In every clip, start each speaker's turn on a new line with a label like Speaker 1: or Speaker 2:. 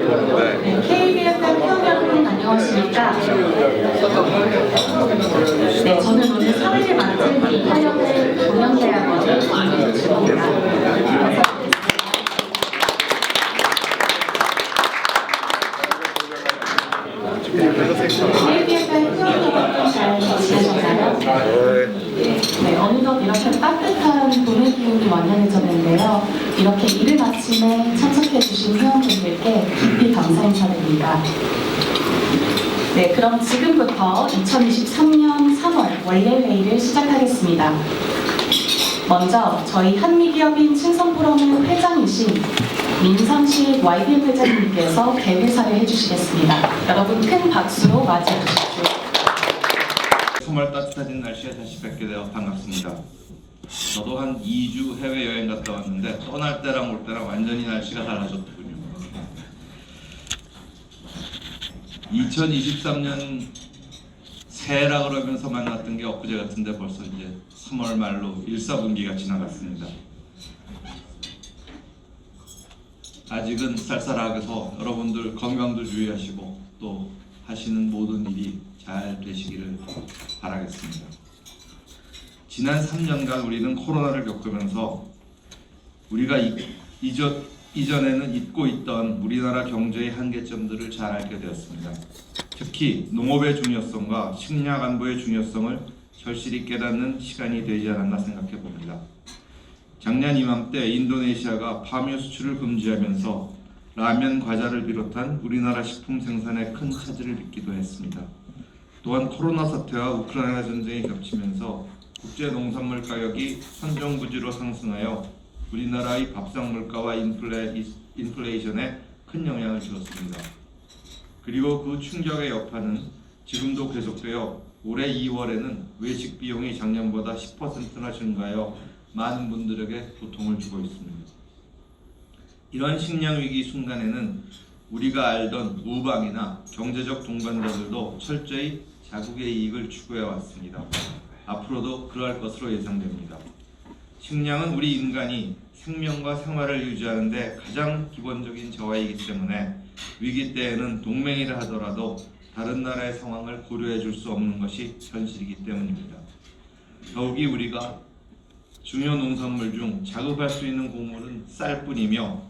Speaker 1: 네, KBFM 회원 여러분 안녕하십니까? 네, 저는 오늘 사회를 맡은 이화여대 동양대학원의 김민주입니다. KBFM 회원 여러분 잘 지내셨나요? 네, 어느덧 이렇게 따뜻한 봄의 기운이 완연해졌는데요. 이렇게 이른 아침에 참석해주신 회원분들께 깊이 감사 인사드립니다. 네, 그럼 지금부터 2023년 3월 원래 회의를 시작하겠습니다. 먼저 저희 한미기업인 친선포럼의 회장이신 민선식 YBM 회장님께서 개회사를 해주시겠습니다. 여러분 큰 박수로 맞이해 주십시오.
Speaker 2: 정말 따뜻해진 날씨에 다시 뵙게 되어 반갑습니다. 저도 한 2주 해외여행 갔다 왔는데 떠날 때랑 올 때랑 완전히 날씨가 달라졌더군요. 2023년 새해라 그러면서 만났던 게 엊그제 같은데 벌써 이제 3월 말로 1사분기가 지나갔습니다. 아직은 쌀쌀하게서 여러분들 건강도 주의하시고 또 하시는 모든 일이 잘 되시기를 바라겠습니다. 지난 3년간 우리는 코로나를 겪으면서 우리가 이전에는 잊고 있던 우리나라 경제의 한계점들을 잘 알게 되었습니다. 특히 농업의 중요성과 식량 안보의 중요성을 절실히 깨닫는 시간이 되지 않았나 생각해 봅니다. 작년 이맘때 인도네시아가 파묘 수출을 금지하면서 라면, 과자를 비롯한 우리나라 식품 생산에 큰 차질을 빚기도 했습니다. 또한 코로나 사태와 우크라이나 전쟁이 겹치면서 국제 농산물 가격이 선정부지로 상승하여 우리나라의 밥상 물가와 인플레이션에 큰 영향을 주었습니다. 그리고 그 충격의 여파는 지금도 계속되어 올해 2월에는 외식 비용이 작년보다 10%나 증가하여 많은 분들에게 고통을 주고 있습니다. 이런 식량 위기 순간에는 우리가 알던 우방이나 경제적 동반자들도 철저히 자국의 이익을 추구해 왔습니다. 앞으로도 그러할 것으로 예상됩니다. 식량은 우리 인간이 생명과 생활을 유지하는 데 가장 기본적인 자원이기 때문에 위기 때에는 동맹이라 하더라도 다른 나라의 상황을 고려해 줄 수 없는 것이 현실이기 때문입니다. 더욱이 우리가 중요 농산물 중 자급할 수 있는 곡물은 쌀뿐이며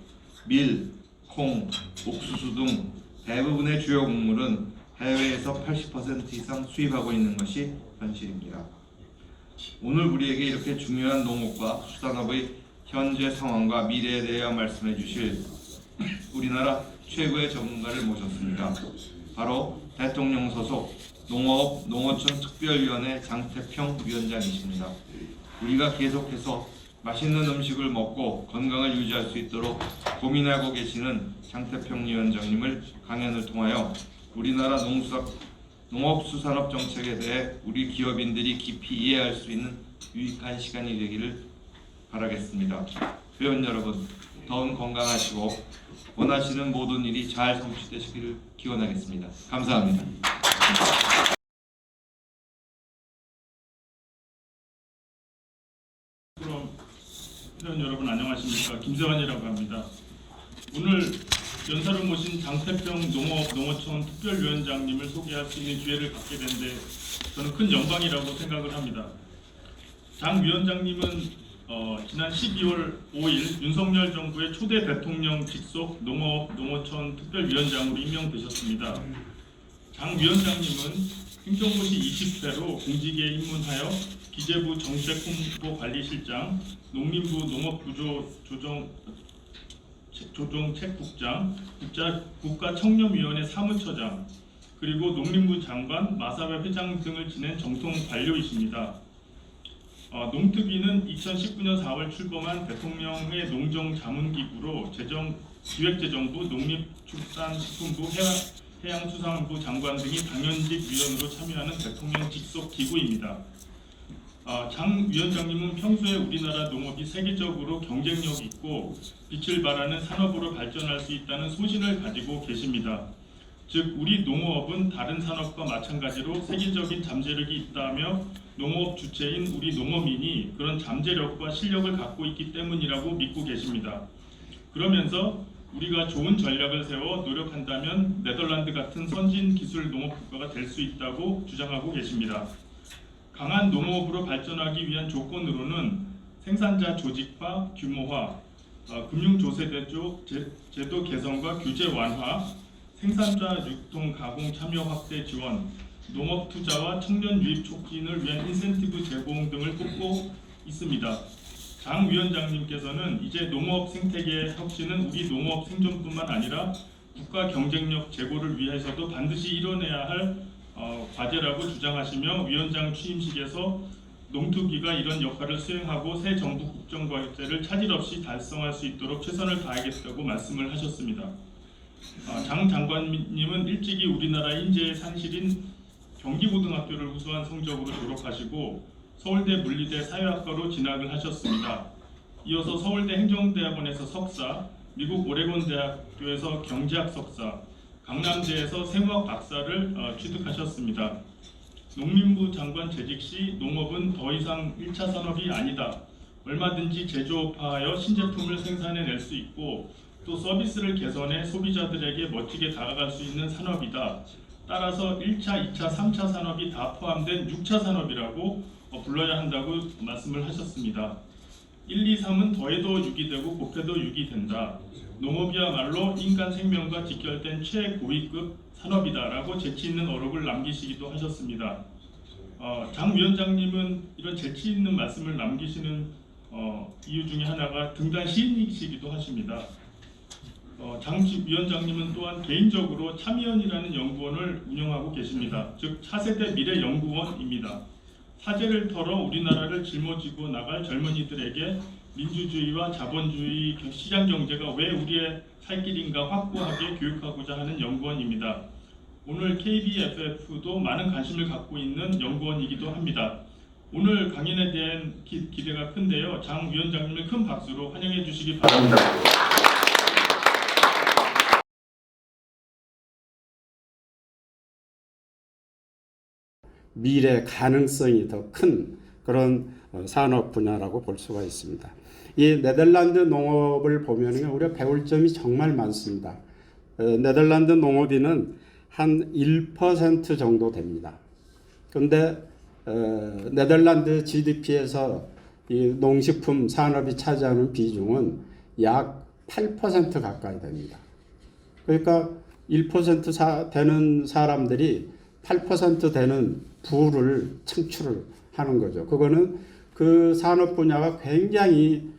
Speaker 2: 밀, 콩, 옥수수 등 대부분의 주요 곡물은 해외에서 80% 이상 수입하고 있는 것이 현실입니다. 오늘 우리에게 이렇게 중요한 농업과 수산업의 현재 상황과 미래에 대해 말씀해 주실 우리나라 최고의 전문가를 모셨습니다. 바로 대통령 소속 농업, 농어촌 특별위원회 장태평 위원장이십니다. 우리가 계속해서 맛있는 음식을 먹고 건강을 유지할 수 있도록 고민하고 계시는 장태평 위원장님을 강연을 통하여 우리나라 농업수산업 정책에 대해 우리 기업인들이 깊이 이해할 수 있는 유익한 시간이 되기를 바라겠습니다. 회원 여러분, 더욱 건강하시고 원하시는 모든 일이 잘 성취되시기를 기원하겠습니다. 감사합니다.
Speaker 3: 회원 여러분 안녕하십니까? 김세환이라고 합니다. 오늘 연사로 모신 장태평 농어촌 특별위원장님을 소개할 수 있는 기회를 갖게 된 데 저는 큰 영광이라고 생각을 합니다. 장 위원장님은 지난 12월 5일 윤석열 정부의 초대 대통령 직속 농어촌 특별위원장으로 임명되셨습니다. 장 위원장님은 행정고시 20회로 공직에 입문하여 기재부 정책홍보관리실장, 농림부 농업구조조정책국장, 국가청렴위원회 사무처장, 그리고 농림부 장관, 마사회 회장 등을 지낸 정통 관료이십니다. 농특위는 2019년 4월 출범한 대통령의 농정자문기구로 기획재정부, 농림축산식품부, 해양수산부 장관 등이 당연직 위원으로 참여하는 대통령 직속 기구입니다. 장 위원장님은 평소에 우리나라 농업이 세계적으로 경쟁력 있고 빛을 발하는 산업으로 발전할 수 있다는 소신을 가지고 계십니다. 즉 우리 농업은 다른 산업과 마찬가지로 세계적인 잠재력이 있다며 농업 주체인 우리 농어민이 그런 잠재력과 실력을 갖고 있기 때문이라고 믿고 계십니다. 그러면서 우리가 좋은 전략을 세워 노력한다면 네덜란드 같은 선진 기술 농업 국가가 될 수 있다고 주장하고 계십니다. 강한 농업으로 발전하기 위한 조건으로는 생산자 조직화, 규모화, 금융조세제도 제도 개선과 규제 완화, 생산자 유통 가공 참여 확대 지원, 농업 투자와 청년 유입 촉진을 위한 인센티브 제공 등을 꼽고 있습니다. 장 위원장님께서는 이제 농업 생태계의 혁신은 우리 농업 생존뿐만 아니라 국가 경쟁력 제고를 위해서도 반드시 이뤄내야 할 과제라고 주장하시며 위원장 취임식에서 농투기가 이런 역할을 수행하고 새 정부 국정 과제를 차질 없이 달성할 수 있도록 최선을 다하겠다고 말씀을 하셨습니다. 장 장관님은 일찍이 우리나라 인재의 산실인 경기고등학교를 우수한 성적으로 졸업하시고 서울대 물리대 사회학과로 진학을 하셨습니다. 이어서 서울대 행정대학원에서 석사, 미국 오레곤 대학교에서 경제학 석사, 강남대에서 생화학 박사를 취득하셨습니다. 농림부 장관 재직 시 농업은 더 이상 1차 산업이 아니다. 얼마든지 제조업화하여 신제품을 생산해낼 수 있고 또 서비스를 개선해 소비자들에게 멋지게 다가갈 수 있는 산업이다. 따라서 1차, 2차, 3차 산업이 다 포함된 6차 산업이라고 불러야 한다고 말씀을 하셨습니다. 1, 2, 3은 더해도 6이 되고 곱해도 6이 된다. 농업이야말로 인간 생명과 직결된 최고위급 산업이다라고 재치 있는 어록을 남기시기도 하셨습니다. 장 위원장님은 이런 재치 있는 말씀을 남기시는 이유 중에 하나가 등단 시인이시기도 하십니다. 장 위원장님은 또한 개인적으로 참여연이라는 연구원을 운영하고 계십니다. 즉 차세대 미래연구원입니다. 사제를 털어 우리나라를 짊어지고 나갈 젊은이들에게 민주주의와 자본주의 시장 경제가 왜 우리의 살 길인가 확고하게 교육하고자 하는 연구원입니다. 오늘 KBFF도 많은 관심을 갖고 있는 연구원이기도 합니다. 오늘 강연에 대한 기대가 큰데요. 장 위원장님을 큰 박수로 환영해 주시기 바랍니다.
Speaker 4: 미래 가능성이 더 큰 그런 산업 분야라고 볼 수가 있습니다. 이 네덜란드 농업을 보면 우리가 배울 점이 정말 많습니다. 네덜란드 농업인은 한 1% 정도 됩니다. 그런데 네덜란드 GDP에서 이 농식품 산업이 차지하는 비중은 약 8% 가까이 됩니다. 그러니까 1% 되는 사람들이 8% 되는 부를 창출을 하는 거죠. 그거는 그 산업 분야가 굉장히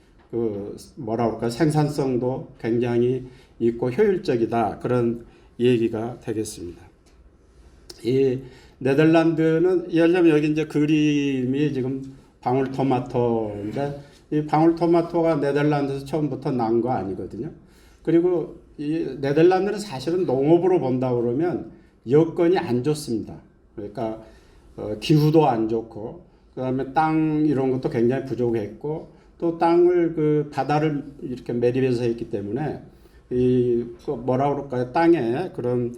Speaker 4: 생산성도 굉장히 있고 효율적이다. 그런 얘기가 되겠습니다. 이 네덜란드는 예를 들면 여기 이제 그림이 지금 방울토마토인데 이 방울토마토가 네덜란드에서 처음부터 난 거 아니거든요. 그리고 이 네덜란드는 사실은 농업으로 본다 그러면 여건이 안 좋습니다. 그러니까 기후도 안 좋고 그다음에 땅 이런 것도 굉장히 부족했고 또 땅을 그 바다를 이렇게 매립해서 했기 때문에 이 뭐라 그럴까요? 땅에 그런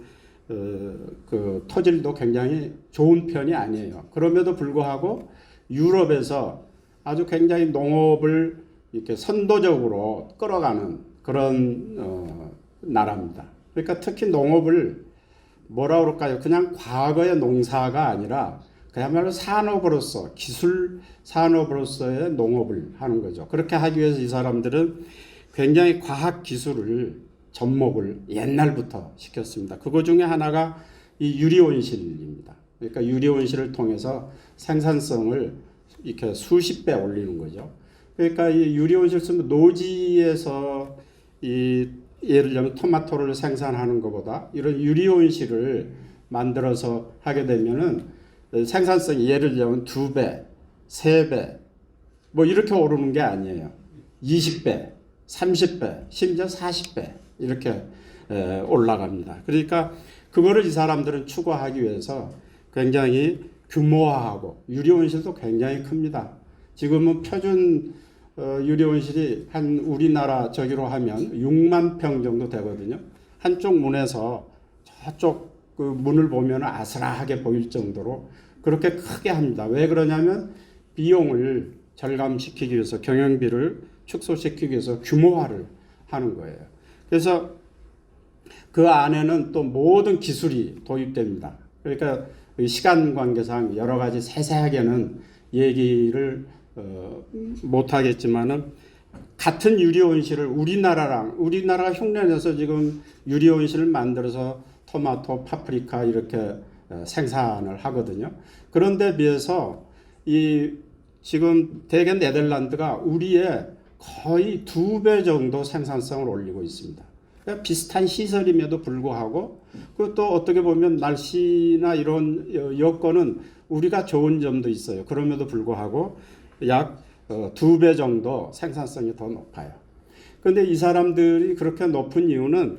Speaker 4: 그 토질도 굉장히 좋은 편이 아니에요. 그럼에도 불구하고 유럽에서 아주 굉장히 농업을 이렇게 선도적으로 끌어가는 그런 나라입니다. 그러니까 특히 농업을 뭐라 그럴까요? 그냥 과거의 농사가 아니라 그야말로 산업으로서 기술 산업으로서의 농업을 하는 거죠. 그렇게 하기 위해서 이 사람들은 굉장히 과학 기술을 접목을 옛날부터 시켰습니다. 그거 중에 하나가 이 유리온실입니다. 그러니까 유리온실을 통해서 생산성을 이렇게 수십 배 올리는 거죠. 그러니까 이 유리온실 쓰면 노지에서 이 예를 들면 토마토를 생산하는 것보다 이런 유리온실을 만들어서 하게 되면은 생산성이 예를 들면 2배, 3배 뭐 이렇게 오르는 게 아니에요. 20배, 30배, 심지어 40배 이렇게 올라갑니다. 그러니까 그거를 이 사람들은 추구하기 위해서 굉장히 규모화하고 유리온실도 굉장히 큽니다. 지금은 표준 유리온실이 한 우리나라 저기로 하면 6만 평 정도 되거든요. 한쪽 문에서 저쪽 그 문을 보면 아슬하게 보일 정도로 그렇게 크게 합니다. 왜 그러냐면 비용을 절감시키기 위해서 경영비를 축소시키기 위해서 규모화를 하는 거예요. 그래서 그 안에는 또 모든 기술이 도입됩니다. 그러니까 시간 관계상 여러 가지 세세하게는 얘기를 못하겠지만은 같은 유리온실을 우리나라가 흉내내서 지금 유리온실을 만들어서 토마토, 파프리카 이렇게 생산을 하거든요. 그런데 비해서 지금 대개 네덜란드가 우리의 거의 2배 정도 생산성을 올리고 있습니다. 그러니까 비슷한 시설임에도 불구하고 그것도 어떻게 보면 날씨나 이런 여건은 우리가 좋은 점도 있어요. 그럼에도 불구하고 약 2배 정도 생산성이 더 높아요. 그런데 이 사람들이 그렇게 높은 이유는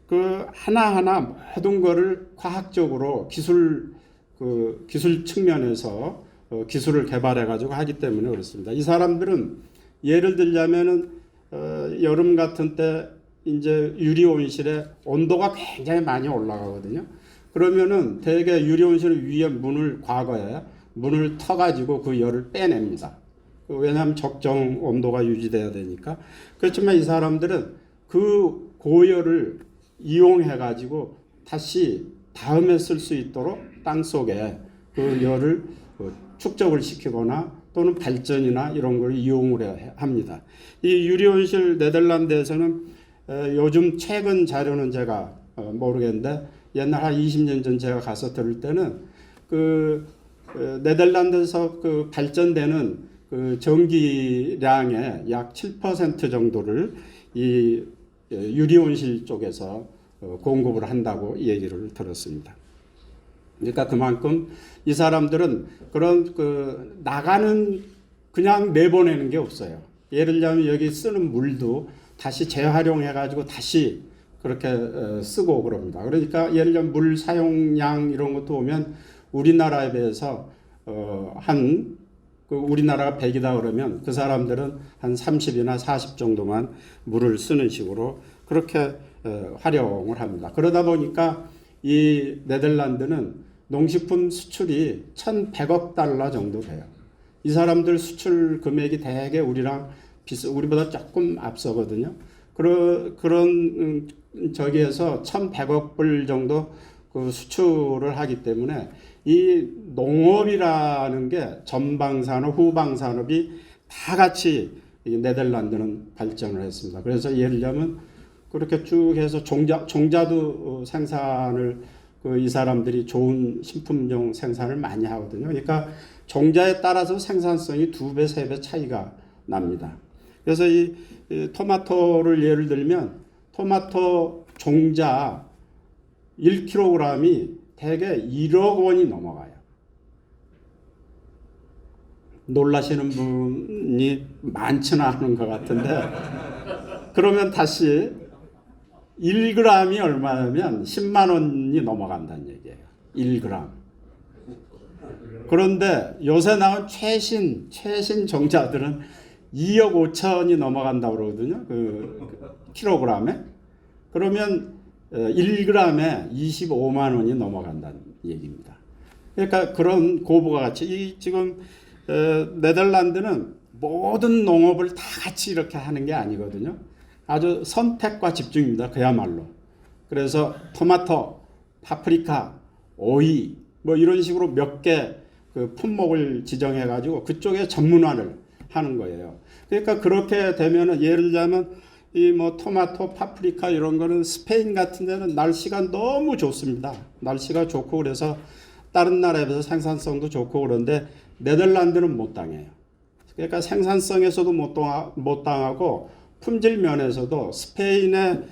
Speaker 4: 그 하나하나 모든 거를 과학적으로 기술 측면에서 기술을 개발해 가지고 하기 때문에 그렇습니다. 이 사람들은 예를 들자면은 여름 같은 때 이제 유리 온실에 온도가 굉장히 많이 올라가거든요. 그러면은 대개 유리 온실 위에 과거에 문을 터 가지고 그 열을 빼냅니다. 왜냐하면 적정 온도가 유지돼야 되니까. 그렇지만 이 사람들은 그 고열을 이용해 가지고 다시 다음에 쓸 수 있도록 땅 속에 그 열을 축적을 시키거나 또는 발전이나 이런 걸 이용을 합니다. 이 유리온실 네덜란드에서는 요즘 최근 자료는 제가 모르겠는데 옛날 한 20년 전 제가 가서 들을 때는 그 네덜란드에서 그 발전되는 그 전기량의 약 7% 정도를 이 유리온실 쪽에서 공급을 한다고 얘기를 들었습니다. 그러니까 그만큼 이 사람들은 그런 나가는 그냥 내보내는 게 없어요. 예를 들자면 여기 쓰는 물도 다시 재활용해 가지고 다시 그렇게 쓰고 그럽니다. 그러니까 예를 들면 물 사용량 이런 것도 보면 우리나라에 비해서 우리나라가 100이다 그러면 그 사람들은 한 30이나 40 정도만 물을 쓰는 식으로 그렇게 활용을 합니다. 그러다 보니까 이 네덜란드는 농식품 수출이 1,100억 달러 정도 돼요. 이 사람들 수출 금액이 대개 우리보다 조금 앞서거든요. 그런 저기에서 1,100억 불 정도 그 수출을 하기 때문에 이 농업이라는 게 전방산업, 후방산업이 다 같이 네덜란드는 발전을 했습니다. 그래서 예를 들면 그렇게 쭉 해서 종자도 생산을 이 사람들이 좋은 신품종 생산을 많이 하거든요. 그러니까 종자에 따라서 생산성이 2배, 3배 차이가 납니다. 그래서 이 토마토를 예를 들면 토마토 종자 1kg이 대개 1억 원이 넘어가요. 놀라시는 분이 많지는 않은 것 같은데 그러면 다시 1g이 얼마냐면 10만 원이 넘어간다는 얘기예요. 1g. 그런데 요새 나온 최신 종자들은 2억 5천이 넘어간다고 그러거든요. 그 킬로그램에. 그러면 1g에 25만 원이 넘어간다는 얘기입니다. 그러니까 그런 고부가 가치. 지금 네덜란드는 모든 농업을 다 같이 이렇게 하는 게 아니거든요. 아주 선택과 집중입니다. 그야말로. 그래서 토마토, 파프리카, 오이 뭐 이런 식으로 몇 개 그 품목을 지정해 가지고 그쪽에 전문화를 하는 거예요. 그러니까 그렇게 되면은 예를 들자면 이 뭐 토마토, 파프리카 이런 거는 스페인 같은 데는 날씨가 너무 좋습니다. 날씨가 좋고 그래서 다른 나라에 비해서 생산성도 좋고 그런데 네덜란드는 못 당해요. 그러니까 생산성에서도 못 당하고 품질 면에서도 스페인의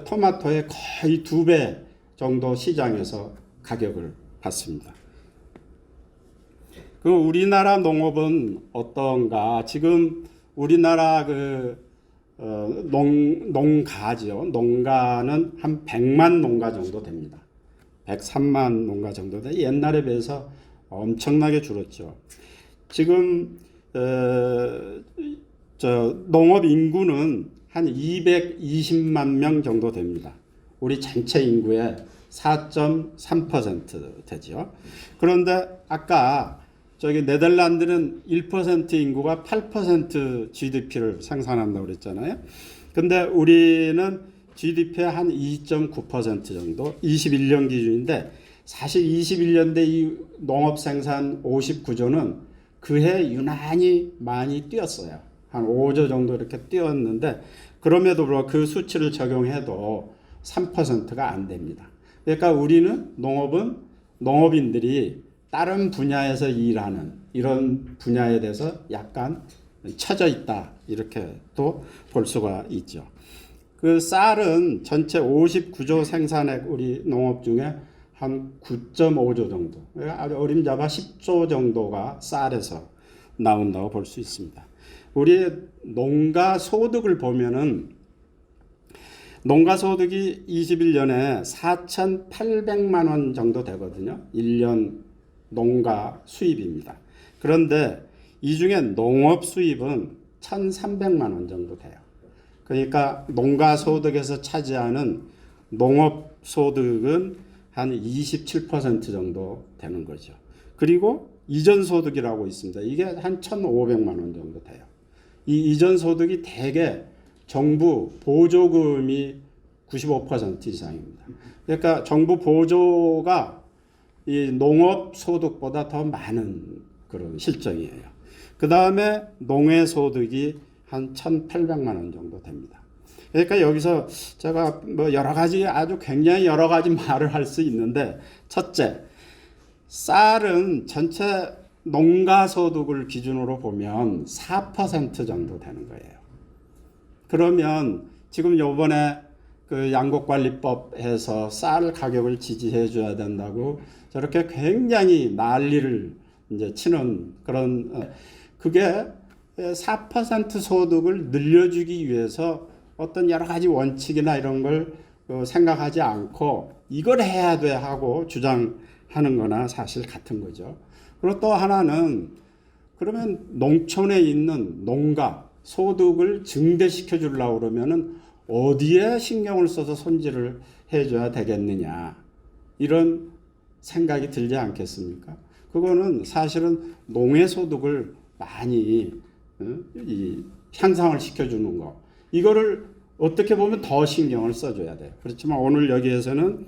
Speaker 4: 토마토의 거의 2배 정도 시장에서 가격을 받습니다. 그 우리나라 농업은 어떤가? 지금 우리나라 농가죠. 농가는 한 100만 농가 정도 됩니다. 103만 농가 정도 돼. 옛날에 비해서 엄청나게 줄었죠. 지금 농업 인구는 한 220만 명 정도 됩니다. 우리 전체 인구의 4.3% 되죠. 그런데 아까 저기 네덜란드는 1% 인구가 8% GDP를 생산한다고 그랬잖아요. 근데 우리는 GDP의 한 2.9% 정도, 21년 기준인데 사실 21년대 이 농업 생산 59조는 그해 유난히 많이 뛰었어요. 한 5조 정도 이렇게 뛰었는데 그럼에도 불구하고 그 수치를 적용해도 3%가 안 됩니다. 그러니까 우리는 농업인들이 다른 분야에서 일하는 이런 분야에 대해서 약간 처져 있다 이렇게 또 볼 수가 있죠. 그 쌀은 전체 59조 생산액 우리 농업 중에 한 9.5조 정도, 아주 어림잡아 10조 정도가 쌀에서 나온다고 볼 수 있습니다. 우리 농가 소득을 보면은 농가 소득이 21년에 4,800만 원 정도 되거든요. 1년 농가 수입입니다. 그런데 이 중에 농업 수입은 1,300만 원 정도 돼요. 그러니까 농가 소득에서 차지하는 농업 소득은 한 27% 정도 되는 거죠. 그리고 이전 소득이라고 있습니다. 이게 한 1,500만 원 정도 돼요. 이 이전 소득이 대개 정부 보조금이 95% 이상입니다. 그러니까 정부 보조가 이 농업 소득보다 더 많은 그런 실정이에요. 그 다음에 농해 소득이 한 1,800만 원 정도 됩니다. 그러니까 여기서 제가 뭐 여러 가지 아주 굉장히 여러 가지 말을 할 수 있는데 첫째, 쌀은 전체 농가 소득을 기준으로 보면 4% 정도 되는 거예요. 그러면 지금 요번에 그 양곡관리법에서 쌀 가격을 지지해 줘야 된다고 저렇게 굉장히 난리를 이제 치는 그런 그게 4% 소득을 늘려주기 위해서 어떤 여러 가지 원칙이나 이런 걸 생각하지 않고 이걸 해야 돼 하고 주장하는 거나 사실 같은 거죠. 그리고 또 하나는 그러면 농촌에 있는 농가 소득을 증대시켜 주려고 그러면은 어디에 신경을 써서 손질을 해줘야 되겠느냐 이런 생각이 들지 않겠습니까? 그거는 사실은 농해 소득을 많이 향상을 시켜주는 거 이거를 어떻게 보면 더 신경을 써줘야 돼요. 그렇지만 오늘 여기에서는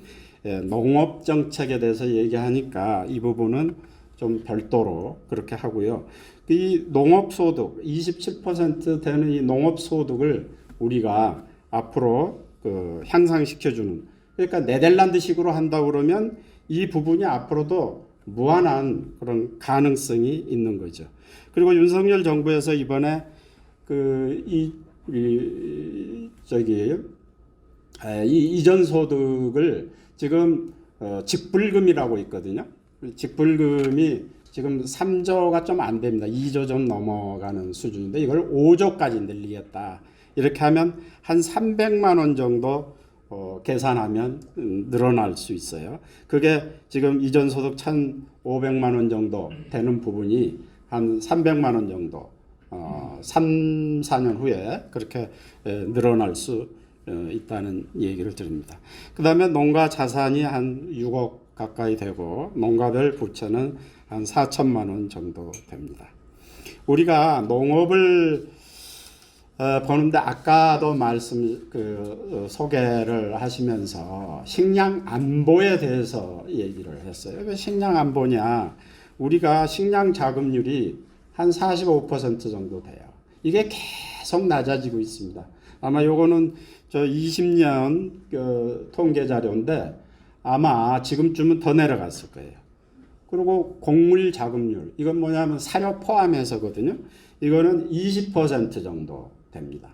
Speaker 4: 농업 정책에 대해서 얘기하니까 이 부분은 좀 별도로 그렇게 하고요. 이 농업 소득 27% 되는 이 농업 소득을 우리가 앞으로 향상시켜주는 그러니까 네덜란드식으로 한다 그러면 이 부분이 앞으로도 무한한 그런 가능성이 있는 거죠. 그리고 윤석열 정부에서 이번에 이 이전 소득을 지금 직불금이라고 있거든요. 직불금이 지금 3조가 좀 안 됩니다. 2조 좀 넘어가는 수준인데 이걸 5조까지 늘리겠다. 이렇게 하면 한 300만 원 정도 계산하면 늘어날 수 있어요. 그게 지금 이전 소득 1,500만 원 정도 되는 부분이 한 300만 원 정도 3, 4년 후에 그렇게 늘어날 수 있다는 얘기를 드립니다. 그 다음에 농가 자산이 한 6억 가까이 되고 농가별 부채는 한 4천만 원 정도 됩니다. 우리가 농업을 보는데 아까도 소개를 하시면서 식량 안보에 대해서 얘기를 했어요. 왜 식량 안보냐? 우리가 식량 자급률이 한 45% 정도 돼요. 이게 계속 낮아지고 있습니다. 아마 요거는 저 20년 통계 자료인데 아마 지금쯤은 더 내려갔을 거예요. 그리고 곡물 자급률, 이건 뭐냐면 사료 포함해서거든요. 이거는 20% 정도 됩니다.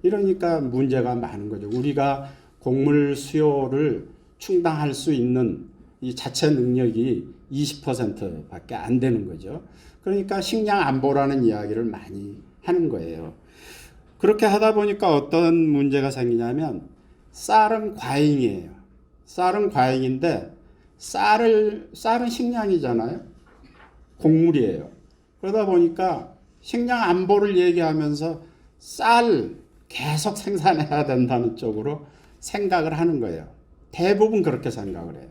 Speaker 4: 이러니까 문제가 많은 거죠. 우리가 곡물 수요를 충당할 수 있는 이 자체 능력이 20%밖에 안 되는 거죠. 그러니까 식량 안보라는 이야기를 많이 하는 거예요. 그렇게 하다 보니까 어떤 문제가 생기냐면 쌀은 과잉이에요. 쌀은 과잉인데 쌀은 식량이잖아요. 곡물이에요. 그러다 보니까 식량 안보를 얘기하면서 쌀 계속 생산해야 된다는 쪽으로 생각을 하는 거예요. 대부분 그렇게 생각을 해요.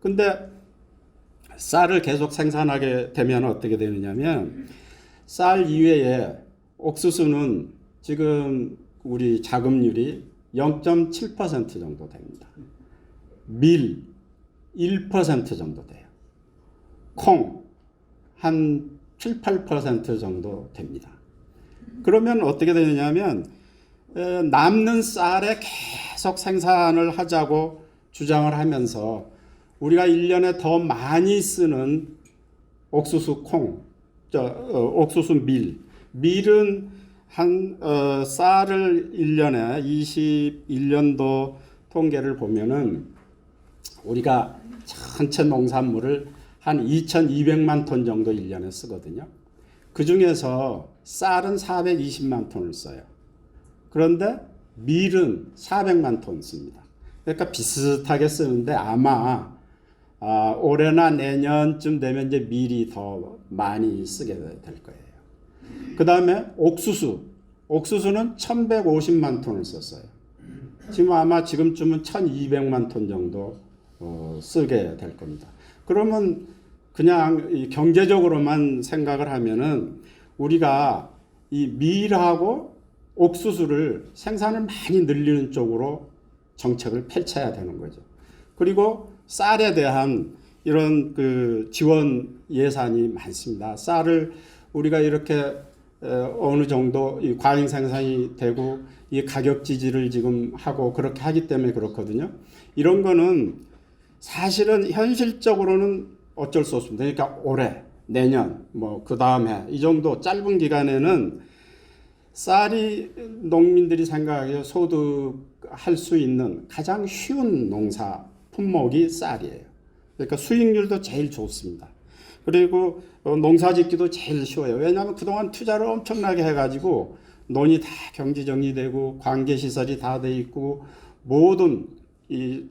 Speaker 4: 근데 쌀을 계속 생산하게 되면 어떻게 되느냐면 쌀 이외에 옥수수는 지금 우리 자급률이 0.7% 정도 됩니다. 밀 1% 정도 돼요. 콩 한 7, 8% 정도 됩니다. 그러면 어떻게 되느냐면 남는 쌀에 계속 생산을 하자고 주장을 하면서 우리가 1년에 더 많이 쓰는 옥수수 콩, 옥수수 밀은 한 쌀을 1년에 21년도 통계를 보면은 우리가 전체 농산물을 한 2,200만 톤 정도 1년에 쓰거든요. 그 중에서 쌀은 420만 톤을 써요. 그런데 밀은 400만 톤 씁니다. 그러니까 비슷하게 쓰는데 아마 올해나 내년쯤 되면 이제 밀이 더 많이 쓰게 될 거예요. 그 다음에 옥수수는 1,150만 톤을 썼어요. 지금 아마 지금쯤은 1,200만 톤 정도 쓰게 될 겁니다. 그러면 그냥 경제적으로만 생각을 하면은 우리가 이 밀하고 옥수수를 생산을 많이 늘리는 쪽으로 정책을 펼쳐야 되는 거죠. 그리고 쌀에 대한 이런 그 지원 예산이 많습니다. 쌀을 우리가 이렇게 어느 정도 이 과잉 생산이 되고 이 가격 지지를 지금 하고 그렇게 하기 때문에 그렇거든요. 이런 거는 사실은 현실적으로는 어쩔 수 없습니다. 그러니까 올해, 내년, 뭐 그 다음 해 이 정도 짧은 기간에는 쌀이 농민들이 생각하기에 소득할 수 있는 가장 쉬운 농사 품목이 쌀이에요. 그러니까 수익률도 제일 좋습니다. 그리고 농사 짓기도 제일 쉬워요. 왜냐하면 그동안 투자를 엄청나게 해가지고 논이 다 경지 정리되고 관계 시설이 다 돼 있고 모든 이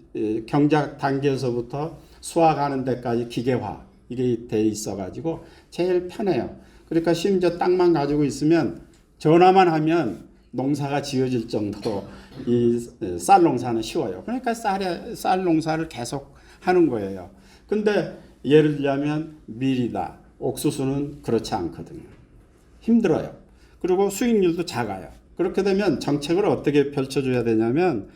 Speaker 4: 경작 단계에서부터 수확하는 데까지 기계화 이게 돼 있어가지고 제일 편해요. 그러니까 심지어 땅만 가지고 있으면 전화만 하면 농사가 지어질 정도로 이 쌀 농사는 쉬워요. 그러니까 쌀 농사를 계속 하는 거예요. 근데 예를 들자면 밀이다, 옥수수는 그렇지 않거든요. 힘들어요. 그리고 수익률도 작아요. 그렇게 되면 정책을 어떻게 펼쳐줘야 되냐면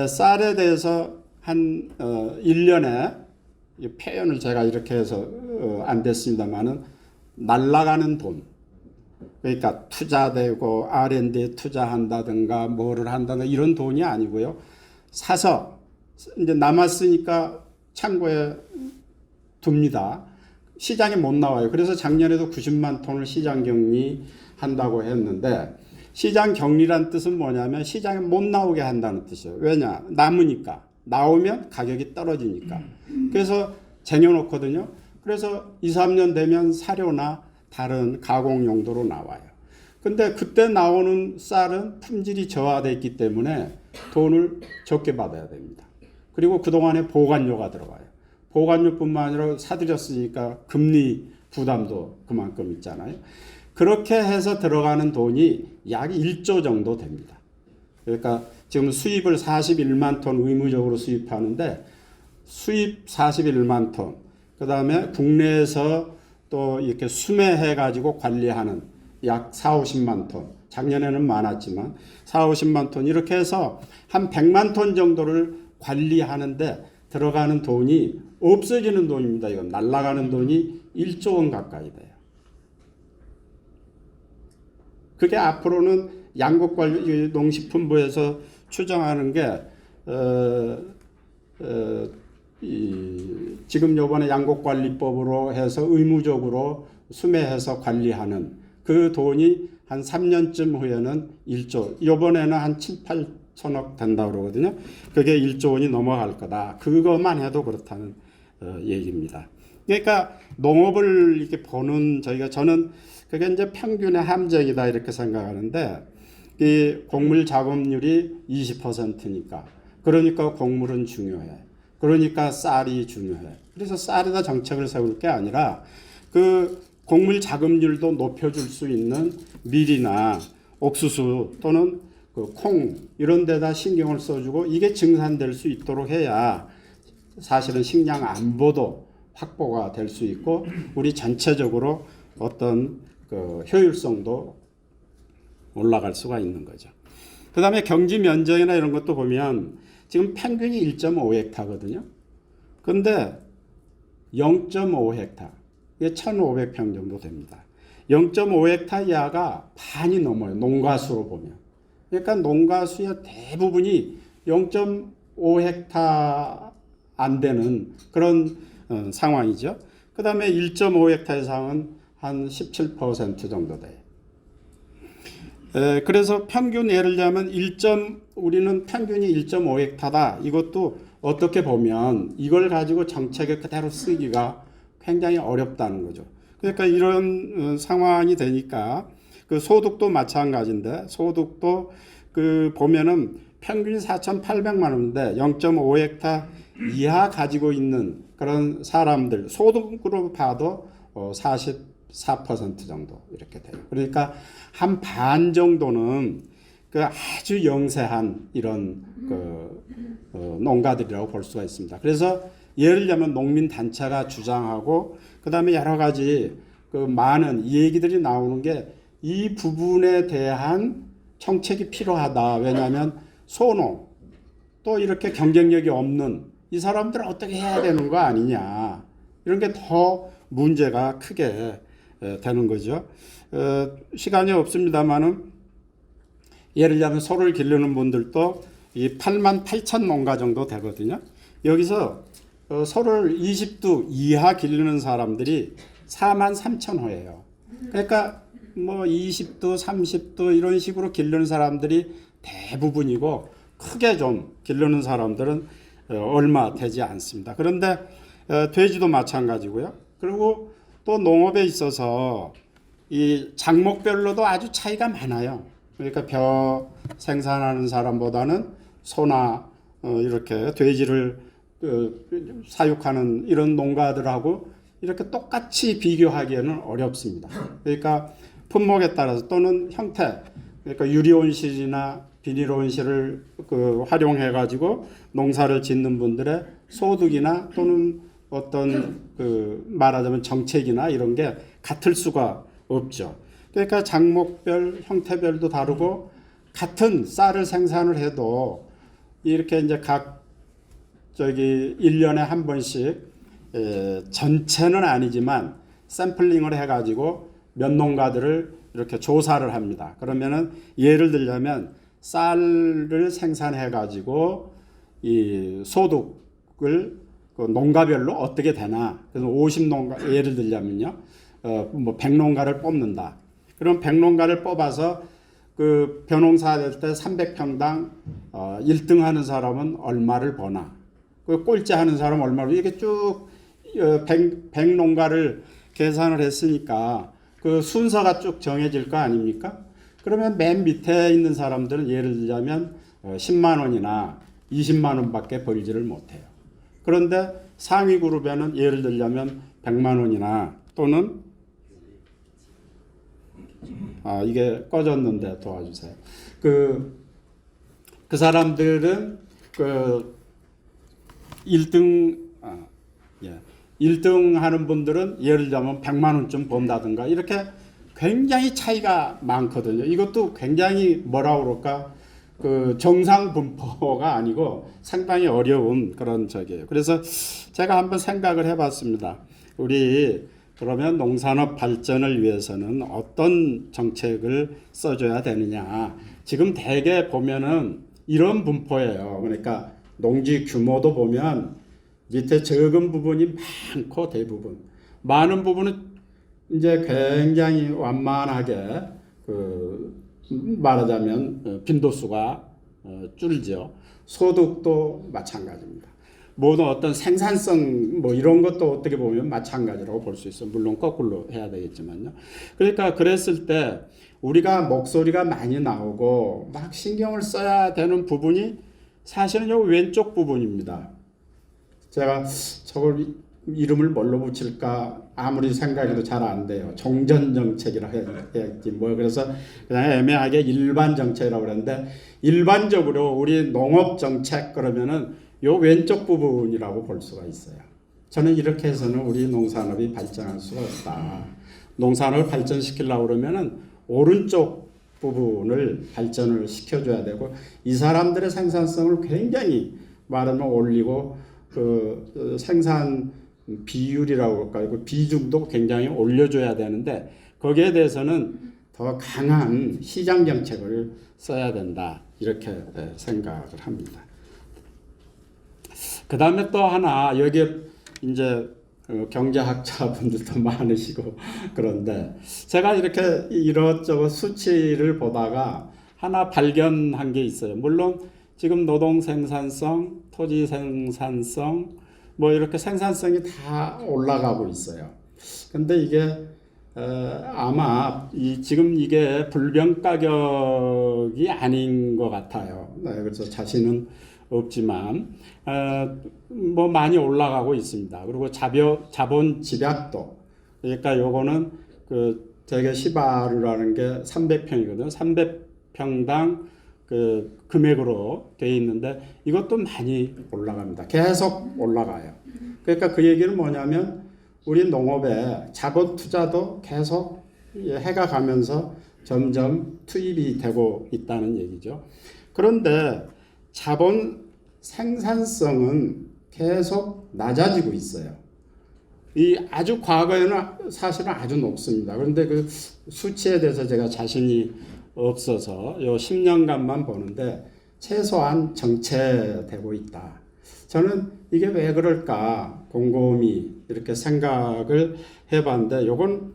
Speaker 4: 쌀에 대해서 한 1년에 이 표현을 제가 이렇게 해서 안 됐습니다만은 날아가는 돈, 그러니까 투자되고 R&D에 투자한다든가 뭐를 한다든가 이런 돈이 아니고요. 사서 이제 남았으니까 창고에 둡니다. 시장에 못 나와요. 그래서 작년에도 90만 톤을 시장 격리한다고 했는데 시장 격리란 뜻은 뭐냐면 시장에 못 나오게 한다는 뜻이에요. 왜냐? 남으니까. 나오면 가격이 떨어지니까. 그래서 쟁여놓거든요. 그래서 2, 3년 되면 사료나 다른 가공 용도로 나와요. 근데 그때 나오는 쌀은 품질이 저하되어 있기 때문에 돈을 적게 받아야 됩니다. 그리고 그동안에 보관료가 들어가요. 보관료뿐만 아니라 사들였으니까 금리 부담도 그만큼 있잖아요. 그렇게 해서 들어가는 돈이 약 1조 정도 됩니다. 그러니까 지금 수입을 41만 톤 의무적으로 수입하는데 수입 41만 톤, 그 다음에 국내에서 또 이렇게 수매해가지고 관리하는 약 4, 50만 톤, 작년에는 많았지만 4, 50만 톤 이렇게 해서 한 100만 톤 정도를 관리하는데 들어가는 돈이 없어지는 돈입니다. 이건 날아가는 돈이 1조 원 가까이 돼요. 그게 앞으로는 양곡관리 농식품부에서 추정하는 게 지금 요번에 양곡관리법으로 해서 의무적으로 수매해서 관리하는 그 돈이 한 3년쯤 후에는 1조, 요번에는 한 7, 8천억 된다고 그러거든요. 그게 1조 원이 넘어갈 거다. 그것만 해도 그렇다는 얘기입니다. 그러니까 농업을 이렇게 보는 저는 그게 이제 평균의 함정이다 이렇게 생각하는데 이 곡물 작업률이 20%니까 그러니까 곡물은 중요해. 그러니까 쌀이 중요해. 그래서 쌀에다 정책을 세울 게 아니라 그 곡물 작업률도 높여줄 수 있는 밀이나 옥수수 또는 그 콩 이런 데다 신경을 써주고 이게 증산될 수 있도록 해야 사실은 식량 안보도 확보가 될 수 있고 우리 전체적으로 어떤 그 효율성도 올라갈 수가 있는 거죠. 그다음에 경지 면적이나 이런 것도 보면 지금 평균이 1.5헥타거든요. 그런데 0.5헥타, 이게 1,500평 정도 됩니다. 0.5헥타 이하가 반이 넘어요. 농가수로 보면. 그러니까 농가수의 대부분이 0.5헥타 안 되는 그런 상황이죠. 그 다음에 1.5헥타 이상은 한 17% 정도 돼요. 그래서 평균 예를 들면 우리는 평균이 1.5헥타다. 이것도 어떻게 보면 이걸 가지고 정책을 그대로 쓰기가 굉장히 어렵다는 거죠. 그러니까 이런 상황이 되니까 그 소득도 마찬가지인데 소득도 그 보면은 평균이 4,800만 원인데 0.5헥타 이하 가지고 있는 그런 사람들 소득으로 봐도 44% 정도 이렇게 돼요. 그러니까 한 반 정도는 그 아주 영세한 이런 농가들이라고 볼 수가 있습니다. 그래서 예를 들면 농민 단체가 주장하고 그다음에 여러 가지 그 많은 얘기들이 나오는 게 이 부분에 대한 정책이 필요하다. 왜냐하면 소농 또 이렇게 경쟁력이 없는 이 사람들은 어떻게 해야 되는 거 아니냐. 이런 게 더 문제가 크게 되는 거죠. 시간이 없습니다만은 예를 들면 소를 기르는 분들도 이 88,000 농가 정도 되거든요. 여기서 소를 20두 이하 기르는 사람들이 43,000호예요. 그러니까 뭐 20두, 30두 이런 식으로 기르는 사람들이 대부분이고 크게 좀 기르는 사람들은 얼마 되지 않습니다. 그런데 돼지도 마찬가지고요. 그리고 또 농업에 있어서 이 작목별로도 아주 차이가 많아요. 그러니까 벼 생산하는 사람보다는 소나 이렇게 돼지를 사육하는 이런 농가들하고 이렇게 똑같이 비교하기에는 어렵습니다. 그러니까 품목에 따라서 또는 형태, 그러니까 유리온실이나 비닐온실을 활용해 가지고 농사를 짓는 분들의 소득이나 또는 어떤 말하자면 정책이나 이런 게 같을 수가 없죠. 그러니까 작목별, 형태별도 다르고 같은 쌀을 생산을 해도 이렇게 이제 각 1년에 한 번씩 전체는 아니지만 샘플링을 해가지고 몇 농가들을 이렇게 조사를 합니다. 그러면은 예를 들자면 쌀을 생산해가지고 이 소득을 그 농가별로 어떻게 되나. 그래서 50농가 예를 들자면요, 뭐 100농가를 뽑는다. 그럼 100농가를 뽑아서 그 벼농사 될 때 300평당 1등 하는 사람은 얼마를 버나. 그 꼴찌 하는 사람은 얼마를 이렇게 쭉 100농가를 계산을 했으니까 그 순서가 쭉 정해질 거 아닙니까? 그러면 맨 밑에 있는 사람들은 예를 들자면 10만 원이나 20만 원밖에 벌지를 못해요. 그런데 상위 그룹에는 예를 들자면 100만 원이나 또는 이게 꺼졌는데 도와주세요. 그 사람들은 그 1등 하는 분들은 예를 들자면 100만 원쯤 번다든가 이렇게 굉장히 차이가 많거든요. 이것도 굉장히 뭐라 그럴까 그 정상 분포가 아니고 상당히 어려운 그런 적이에요. 그래서 제가 한번 생각을 해봤습니다. 우리 그러면 농산업 발전을 위해서는 어떤 정책을 써줘야 되느냐. 지금 대개 보면은 이런 분포예요. 그러니까 농지 규모도 보면 밑에 적은 부분이 많고 대부분 많은 부분은 이제 굉장히 완만하게 말하자면 빈도수가 줄죠. 소득도 마찬가지입니다. 모든 어떤 생산성 뭐 이런 것도 어떻게 보면 마찬가지라고 볼 수 있어요. 물론 거꾸로 해야 되겠지만요. 그러니까 그랬을 때 우리가 목소리가 많이 나오고 막 신경을 써야 되는 부분이 사실은 요 왼쪽 부분입니다. 제가 저걸 이름을 뭘로 붙일까 아무리 생각해도 잘 안 돼요. 종전정책이라 해야지 뭐. 그래서 그냥 애매하게 일반정책이라고 그러는데 일반적으로 우리 농업정책 그러면은 요 왼쪽 부분이라고 볼 수가 있어요. 저는 이렇게 해서는 우리 농산업이 발전할 수가 없다. 농산업을 발전시키려고 그러면은 오른쪽 부분을 발전을 시켜줘야 되고 이 사람들의 생산성을 굉장히 말하면 올리고 그 생산 비율이라고 할까요? 그 비중도 굉장히 올려줘야 되는데 거기에 대해서는 더 강한 시장 정책을 써야 된다 이렇게 생각을 합니다. 그 다음에 또 하나 여기에 이제 경제학자분들도 많으시고 그런데 제가 이렇게 이것저것 수치를 보다가 하나 발견한 게 있어요. 물론 지금 노동 생산성, 토지 생산성 뭐 이렇게 생산성이 다 올라가고 있어요. 근데 이게 아마 지금 이게 불변 가격이 아닌 것 같아요. 그래서 자신은 없지만 뭐 많이 올라가고 있습니다. 그리고 자본 집약도 그러니까 요거는 그 대개 시바르라는 게 300평이거든요. 300평당 그 금액으로 돼 있는데 이것도 많이 올라갑니다. 계속 올라가요. 그러니까 그 얘기는 뭐냐면 우리 농업에 자본 투자도 계속 해가 가면서 점점 투입이 되고 있다는 얘기죠. 그런데 자본 생산성은 계속 낮아지고 있어요. 이 아주 과거에는 사실은 아주 높습니다. 그런데 그 수치에 대해서 제가 자신이 없어서 요 10년간만 보는데 최소한 정체되고 있다. 저는 이게 왜 그럴까 곰곰이 이렇게 생각을 해봤는데 요건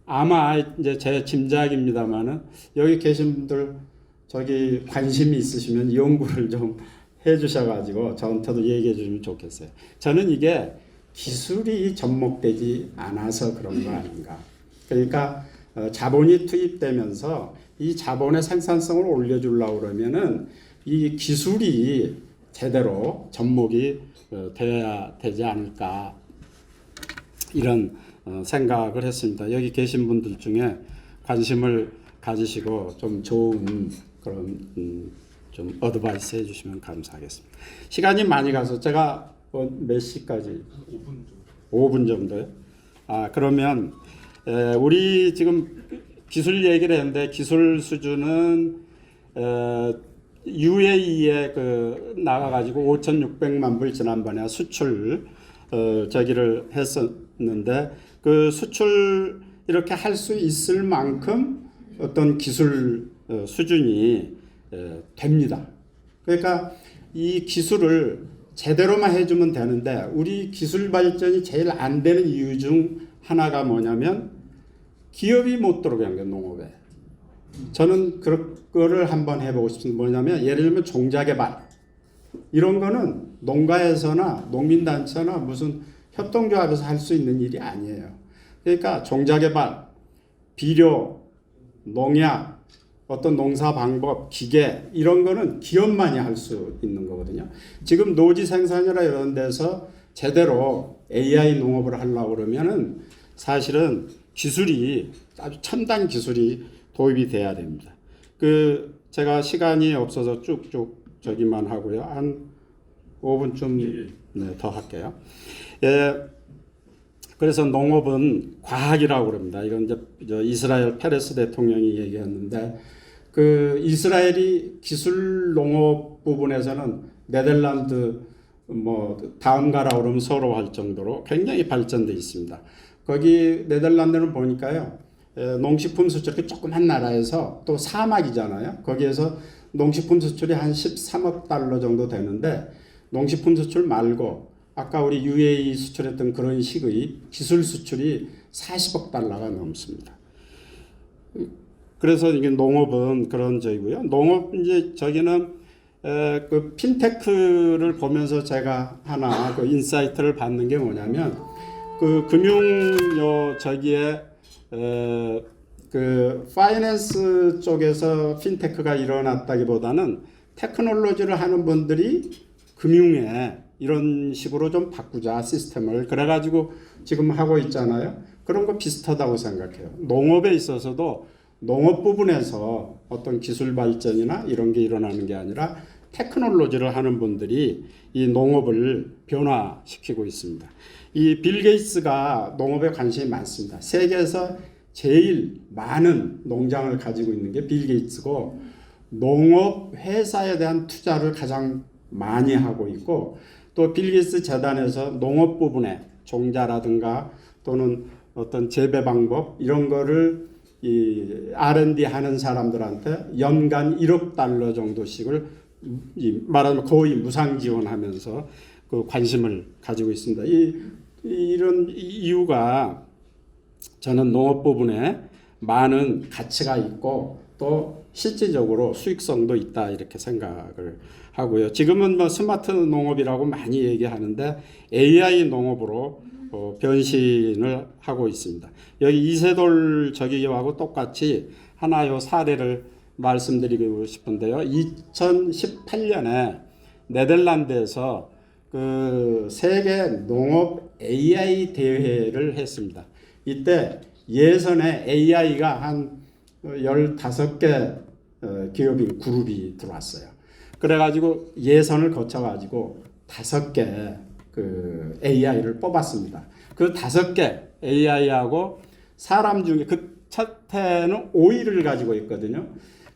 Speaker 4: 아마 이제 제 짐작입니다만은 여기 계신 분들 저기 관심이 있으시면 연구를 좀 해주셔가지고 저한테도 얘기해 주시면 좋겠어요. 저는 이게 기술이 접목되지 않아서 그런 거 아닌가. 그러니까 자본이 투입되면서 이 자본의 생산성을 올려주려고 그러면은 이 기술이 제대로 접목이 되어야 되지 않을까 이런 생각을 했습니다. 여기 계신 분들 중에 관심을 가지시고 좀 좋은 그런 좀 어드바이스 해주시면 감사하겠습니다. 시간이 많이 가서 제가 몇 시까지? 5분 정도요? 그러면 우리 지금 기술 얘기를 했는데 기술 수준은 UAE에 나가가지고 5,600만 불 지난번에 수출 저기를 했었는데 그 수출 이렇게 할 수 있을 만큼 어떤 기술 수준이 됩니다. 그러니까 이 기술을 제대로만 해주면 되는데 우리 기술 발전이 제일 안 되는 이유 중 하나가 뭐냐면 기업이 못 들어오게 한 거예요, 농업에. 저는 그거를 한번 해보고 싶습니다. 뭐냐면 예를 들면 종자개발 이런 거는 농가에서나 농민단체나 무슨 협동조합에서 할 수 있는 일이 아니에요. 그러니까 종자개발, 비료, 농약, 어떤 농사 방법, 기계 이런 거는 기업만이 할 수 있는 거거든요. 지금 노지 생산이나 이런 데서 제대로 AI 농업을 하려고 그러면은 사실은 기술이 아주 첨단 기술이 도입이 돼야 됩니다. 제가 시간이 없어서 쭉쭉 저기만 하고요. 한 5분쯤 더 할게요. 그래서 농업은 과학이라고 그럽니다. 이건 이제 이스라엘 페레스 대통령이 얘기했는데 이스라엘이 기술 농업 부분에서는 네덜란드 다음가라고 그러면 서로 할 정도로 굉장히 발전돼 있습니다. 거기 네덜란드는 보니까요. 농식품 수출이 조그만 나라에서 또 사막이잖아요. 거기에서 농식품 수출이 한 13억 달러 정도 되는데 농식품 수출 말고 아까 우리 UAE 수출했던 그런 식의 기술 수출이 40억 달러가 넘습니다. 그래서 이게 농업은 그런 저기고요. 농업 이제 저기는 그 핀테크를 보면서 제가 하나 인사이트를 받는 게 뭐냐면 금융 저기에 파이낸스 쪽에서 핀테크가 일어났다기보다는 테크놀로지를 하는 분들이 금융에 이런 식으로 좀 바꾸자 시스템을 그래가지고 지금 하고 있잖아요. 그런 거 비슷하다고 생각해요. 농업에 있어서도 농업 부분에서 어떤 기술 발전이나 이런 게 일어나는 게 아니라 테크놀로지를 하는 분들이 이 농업을 변화시키고 있습니다. 이 빌 게이츠가 농업에 관심이 많습니다. 세계에서 제일 많은 농장을 가지고 있는 게 빌 게이츠고 농업 회사에 대한 투자를 가장 많이 하고 있고 또 빌 게이츠 재단에서 농업 부분에 종자라든가 또는 어떤 재배 방법 이런 거를 이 R&D 하는 사람들한테 연간 1억 달러 정도씩을 말하자면 거의 무상 지원하면서 그 관심을 가지고 있습니다. 이런 이유가 저는 농업 부분에 많은 가치가 있고 또 실질적으로 수익성도 있다 이렇게 생각을 하고요. 지금은 뭐 스마트 농업이라고 많이 얘기하는데 AI 농업으로 변신을 하고 있습니다. 여기 이세돌 저기하고 똑같이 하나의 사례를 말씀드리고 싶은데요. 2018년에 네덜란드에서 그 세계 농업 AI 대회를 했습니다. 이때 예선에 AI가 한 15개 기업인 그룹이 들어왔어요. 그래가지고 예선을 거쳐가지고 5개 그 AI를 뽑았습니다. 그 5개 AI하고 사람 중에 그 첫 해는 오이를 가지고 있거든요.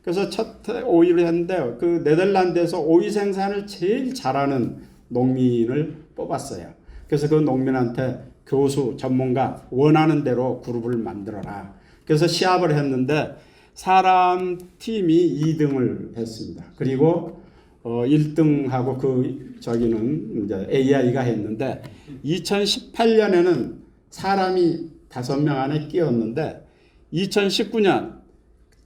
Speaker 4: 그래서 첫 해 오이를 했는데 그 네덜란드에서 오이 생산을 제일 잘하는 농민을 뽑았어요. 그래서 그 농민한테 교수, 전문가 원하는 대로 그룹을 만들어라. 그래서 시합을 했는데 사람 팀이 2등을 했습니다. 그리고 1등하고 그 저기는 이제 AI가 했는데 2018년에는 사람이 5명 안에 끼었는데 2019년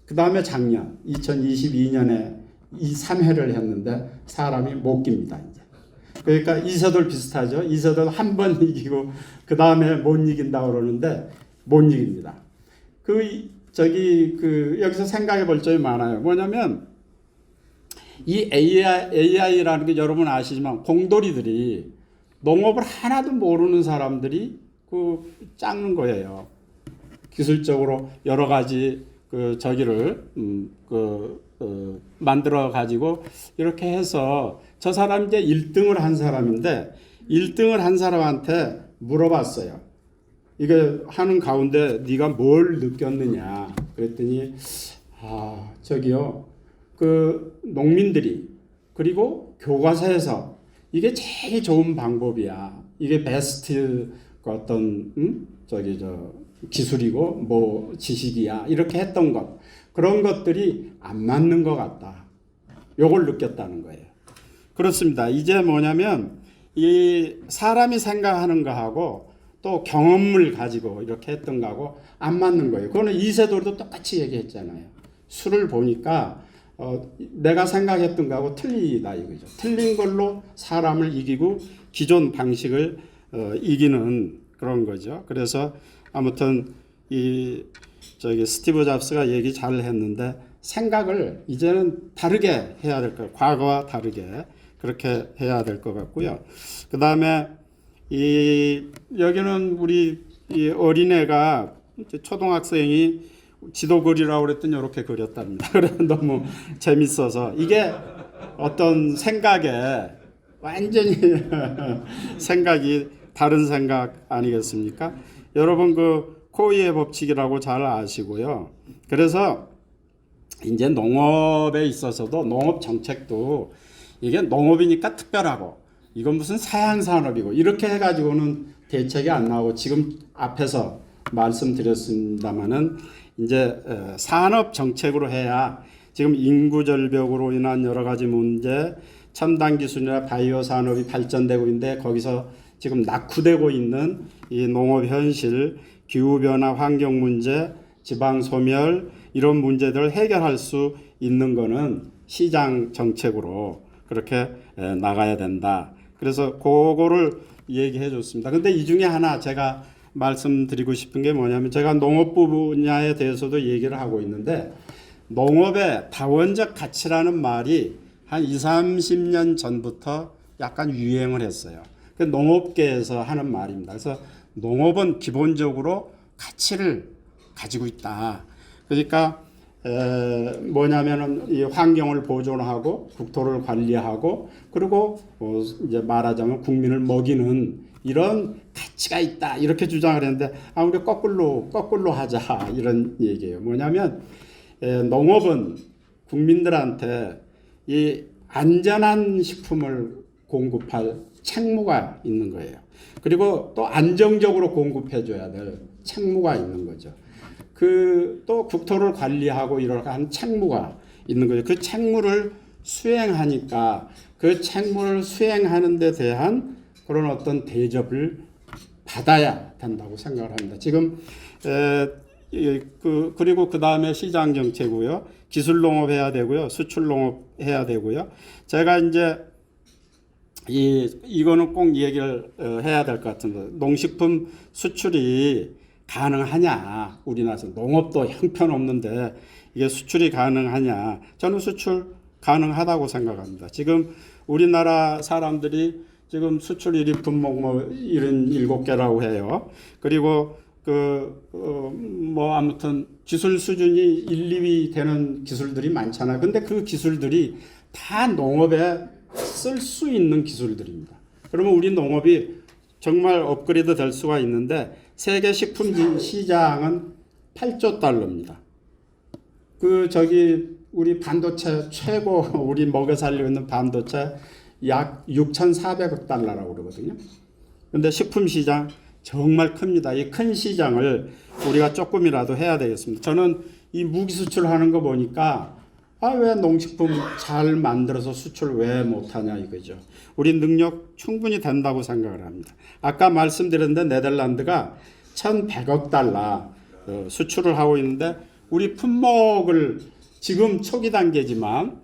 Speaker 4: 그 다음에 작년 2022년에 이 3회를 했는데 사람이 못 깁니다. 이제. 그러니까 이세돌 비슷하죠. 이세돌 한 번 이기고 그 다음에 못 이긴다고 그러는데 못 이깁니다. 여기서 생각해 볼 점이 많아요. 뭐냐면 이 AI라는 게 여러분 아시지만 공돌이들이 농업을 하나도 모르는 사람들이 짜는 거예요. 기술적으로 여러 가지 만들어 가지고 이렇게 해서 저 사람이 이제 1등을 한 사람인데 1등을 한 사람한테 물어봤어요. 이게 하는 가운데 네가 뭘 느꼈느냐 그랬더니 저기요 그 농민들이 그리고 교과서에서 이게 제일 좋은 방법이야. 이게 베스트 어떤 기술이고 뭐 지식이야. 이렇게 했던 것 그런 것들이 안 맞는 것 같다. 요걸 느꼈다는 거예요. 그렇습니다. 이제 뭐냐면 이 사람이 생각하는 거하고 또 경험을 가지고 이렇게 했던 거하고 안 맞는 거예요. 그거는 이세돌도 똑같이 얘기했잖아요. 수를 보니까 내가 생각했던 거하고 틀리다 이거죠. 틀린 걸로 사람을 이기고 기존 방식을 이기는 그런 거죠. 그래서 아무튼 스티브 잡스가 얘기 잘 했는데 생각을 이제는 다르게 해야 될 거예요. 과거와 다르게 그렇게 해야 될 것 같고요. 그 다음에 여기는 우리 이 어린애가 초등학생이 지도 그리라고 그랬더니 이렇게 그렸답니다. 그래서 너무 재밌어서 이게 어떤 생각에 완전히 생각이 다른 생각 아니겠습니까? 여러분 코이의 법칙이라고 잘 아시고요. 그래서 이제 농업에 있어서도 농업 정책도 이게 농업이니까 특별하고 이건 무슨 사양 산업이고 이렇게 해가지고는 대책이 안 나오고 지금 앞에서 말씀드렸습니다마는 이제 산업 정책으로 해야 지금 인구 절벽으로 인한 여러 가지 문제, 첨단 기술이나 바이오 산업이 발전되고 있는데 거기서 지금 낙후되고 있는 이 농업 현실, 기후 변화, 환경 문제, 지방 소멸 이런 문제들을 해결할 수 있는 거는 시장 정책으로 그렇게 나가야 된다. 그래서 그거를 얘기해 줬습니다. 근데 이 중에 하나 제가 말씀드리고 싶은 게 뭐냐면 제가 농업 분야에 대해서도 얘기를 하고 있는데 농업의 다원적 가치라는 말이 한 20, 30년 전부터 약간 유행을 했어요. 농업계에서 하는 말입니다. 그래서 농업은 기본적으로 가치를 가지고 있다. 그러니까 뭐냐면은 이 환경을 보존하고 국토를 관리하고 그리고 이제 말하자면 국민을 먹이는 이런 가치가 있다 이렇게 주장을 했는데 우리 거꾸로 하자 이런 얘기예요. 뭐냐면 농업은 국민들한테 이 안전한 식품을 공급할 책무가 있는 거예요. 그리고 또 안정적으로 공급해줘야 될 책무가 있는 거죠. 또 국토를 관리하고 이렇게 하는 책무가 있는 거죠. 그 책무를 수행하니까 그 책무를 수행하는 데 대한 그런 어떤 대접을 받아야 된다고 생각을 합니다. 지금 그리고 그 다음에 시장 정책이고요. 기술 농업 해야 되고요. 수출 농업 해야 되고요. 제가 이제 이거는 꼭 얘기를 해야 될 것 같은데 농식품 수출이 가능하냐? 우리나라에서 농업도 형편없는데 이게 수출이 가능하냐? 저는 수출 가능하다고 생각합니다. 지금 우리나라 사람들이 지금 수출 1위 품목 77개라고 해요. 그리고 아무튼 기술 수준이 1, 2위 되는 기술들이 많잖아요. 근데 그 기술들이 다 농업에 쓸 수 있는 기술들입니다. 그러면 우리 농업이 정말 업그레이드 될 수가 있는데 세계 식품 시장은 8조 달러입니다. 우리 반도체 최고 우리 먹여 살리고 있는 반도체 약 6,400억 달러라고 그러거든요. 근데 식품 시장 정말 큽니다. 이 큰 시장을 우리가 조금이라도 해야 되겠습니다. 저는 이 무기 수출하는 거 보니까 왜 농식품 잘 만들어서 수출 왜 못하냐 이거죠. 우리 능력 충분히 된다고 생각을 합니다. 아까 말씀드렸는데 네덜란드가 1,100억 달러 수출을 하고 있는데 우리 품목을 지금 초기 단계지만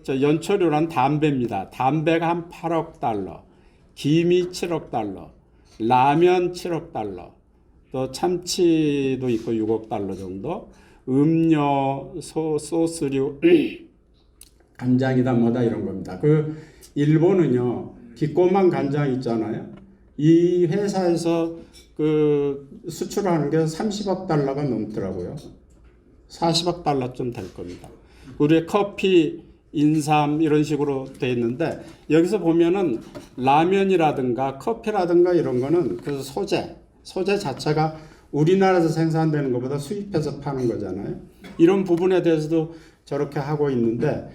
Speaker 4: 연초료란 담배입니다. 담배가 한 8억 달러, 김이 7억 달러, 라면 7억 달러, 또 참치도 있고 6억 달러 정도, 음료, 소스류, 간장이다 뭐다 이런 겁니다. 일본은요 기꼬만 간장 있잖아요. 이 회사에서 수출하는 게 30억 달러가 넘더라고요. 40억 달러쯤 될 겁니다. 우리 커피, 인삼 이런 식으로 돼 있는데 여기서 보면은 라면이라든가 커피라든가 이런 거는 그 소재 자체가 우리나라에서 생산되는 것보다 수입해서 파는 거잖아요. 이런 부분에 대해서도 저렇게 하고 있는데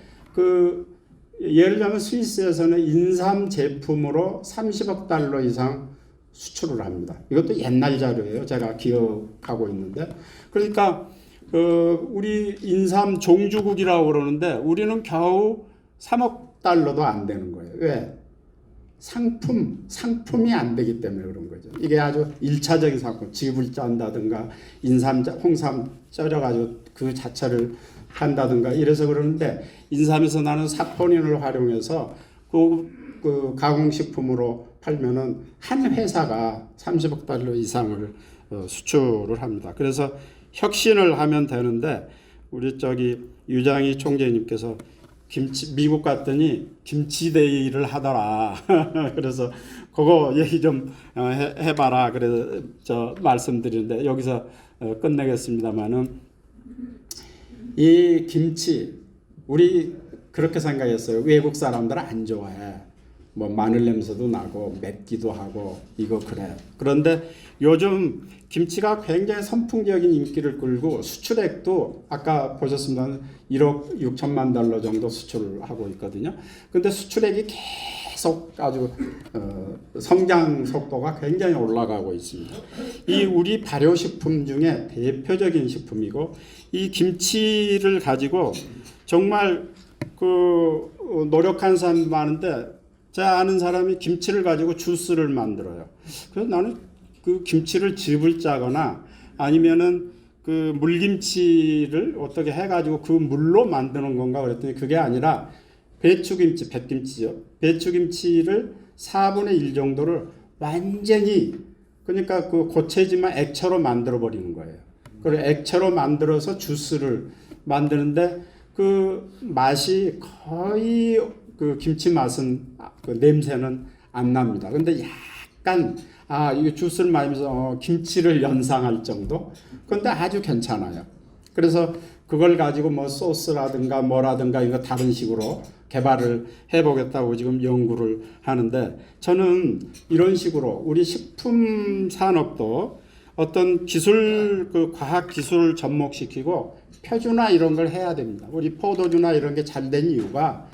Speaker 4: 예를 들면 스위스에서는 인삼 제품으로 30억 달러 이상 수출을 합니다. 이것도 옛날 자료예요. 제가 기억하고 있는데 그러니까 우리 인삼 종주국이라고 그러는데 우리는 겨우 3억 달러도 안 되는 거예요. 왜? 상품이 안 되기 때문에 그런 거죠. 이게 아주 1차적인 상품, 즙을 짠다든가 홍삼 쪄려가지고 그 자체를 한다든가 이래서 그러는데 인삼에서 나는 사포닌을 활용해서 그 가공식품으로 팔면은 한 회사가 30억 달러 이상을 수출을 합니다. 그래서 혁신을 하면 되는데 우리 유장희 총재님께서 미국 갔더니 김치데이를 하더라. 그래서 그거 얘기 좀 해봐라. 그래서 말씀드리는데 여기서 끝내겠습니다만은 이 김치 우리 그렇게 생각했어요. 외국 사람들은 안 좋아해. 마늘 냄새도 나고 맵기도 하고 이거 그래. 그런데 요즘 김치가 굉장히 선풍적인 인기를 끌고 수출액도 아까 보셨습니다. 1억 6천만 달러 정도 수출을 하고 있거든요. 근데 수출액이 계속 아주 성장 속도가 굉장히 올라가고 있습니다. 이 우리 발효식품 중에 대표적인 식품이고 이 김치를 가지고 정말 노력한 사람이 많은데 제가 아는 사람이 김치를 가지고 주스를 만들어요. 그래서 나는 그 김치를 즙을 짜거나 아니면은 그 물김치를 어떻게 해가지고 그 물로 만드는 건가 그랬더니 그게 아니라 배추김치죠. 배추김치를 4분의 1 정도를 완전히 그러니까 고체지만 액체로 만들어 버리는 거예요. 그리고 액체로 만들어서 주스를 만드는데 그 맛이 거의 김치 맛은 냄새는 안 납니다. 근데 약간 이거 주스를 마시면서 김치를 연상할 정도? 그런데 아주 괜찮아요. 그래서 그걸 가지고 뭐 소스라든가 뭐라든가 이거 다른 식으로 개발을 해보겠다고 지금 연구를 하는데, 저는 이런 식으로 우리 식품 산업도 어떤 기술, 그 과학 기술을 접목시키고 표준화 이런 걸 해야 됩니다. 우리 포도주나 이런 게 잘 된 이유가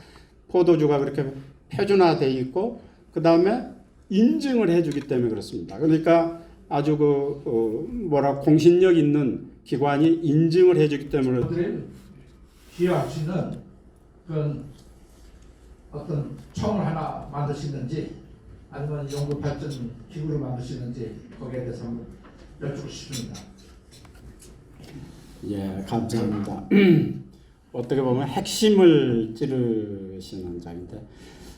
Speaker 4: 포도주가 그렇게 표준화돼 있고 그 다음에 인증을 해주기 때문에 그렇습니다. 그러니까 아주 공신력 있는 기관이 인증을 해주기 때문에
Speaker 5: 기여할 수 있는 그런 어떤 총을 하나 만드시는지 아니면 연구 발전 기구를 만드시는지 거기에 대해서 한번 여쭙고 싶습니다.
Speaker 4: 예, 감사합니다. 어떻게 보면 핵심을 찌르시는 장인데,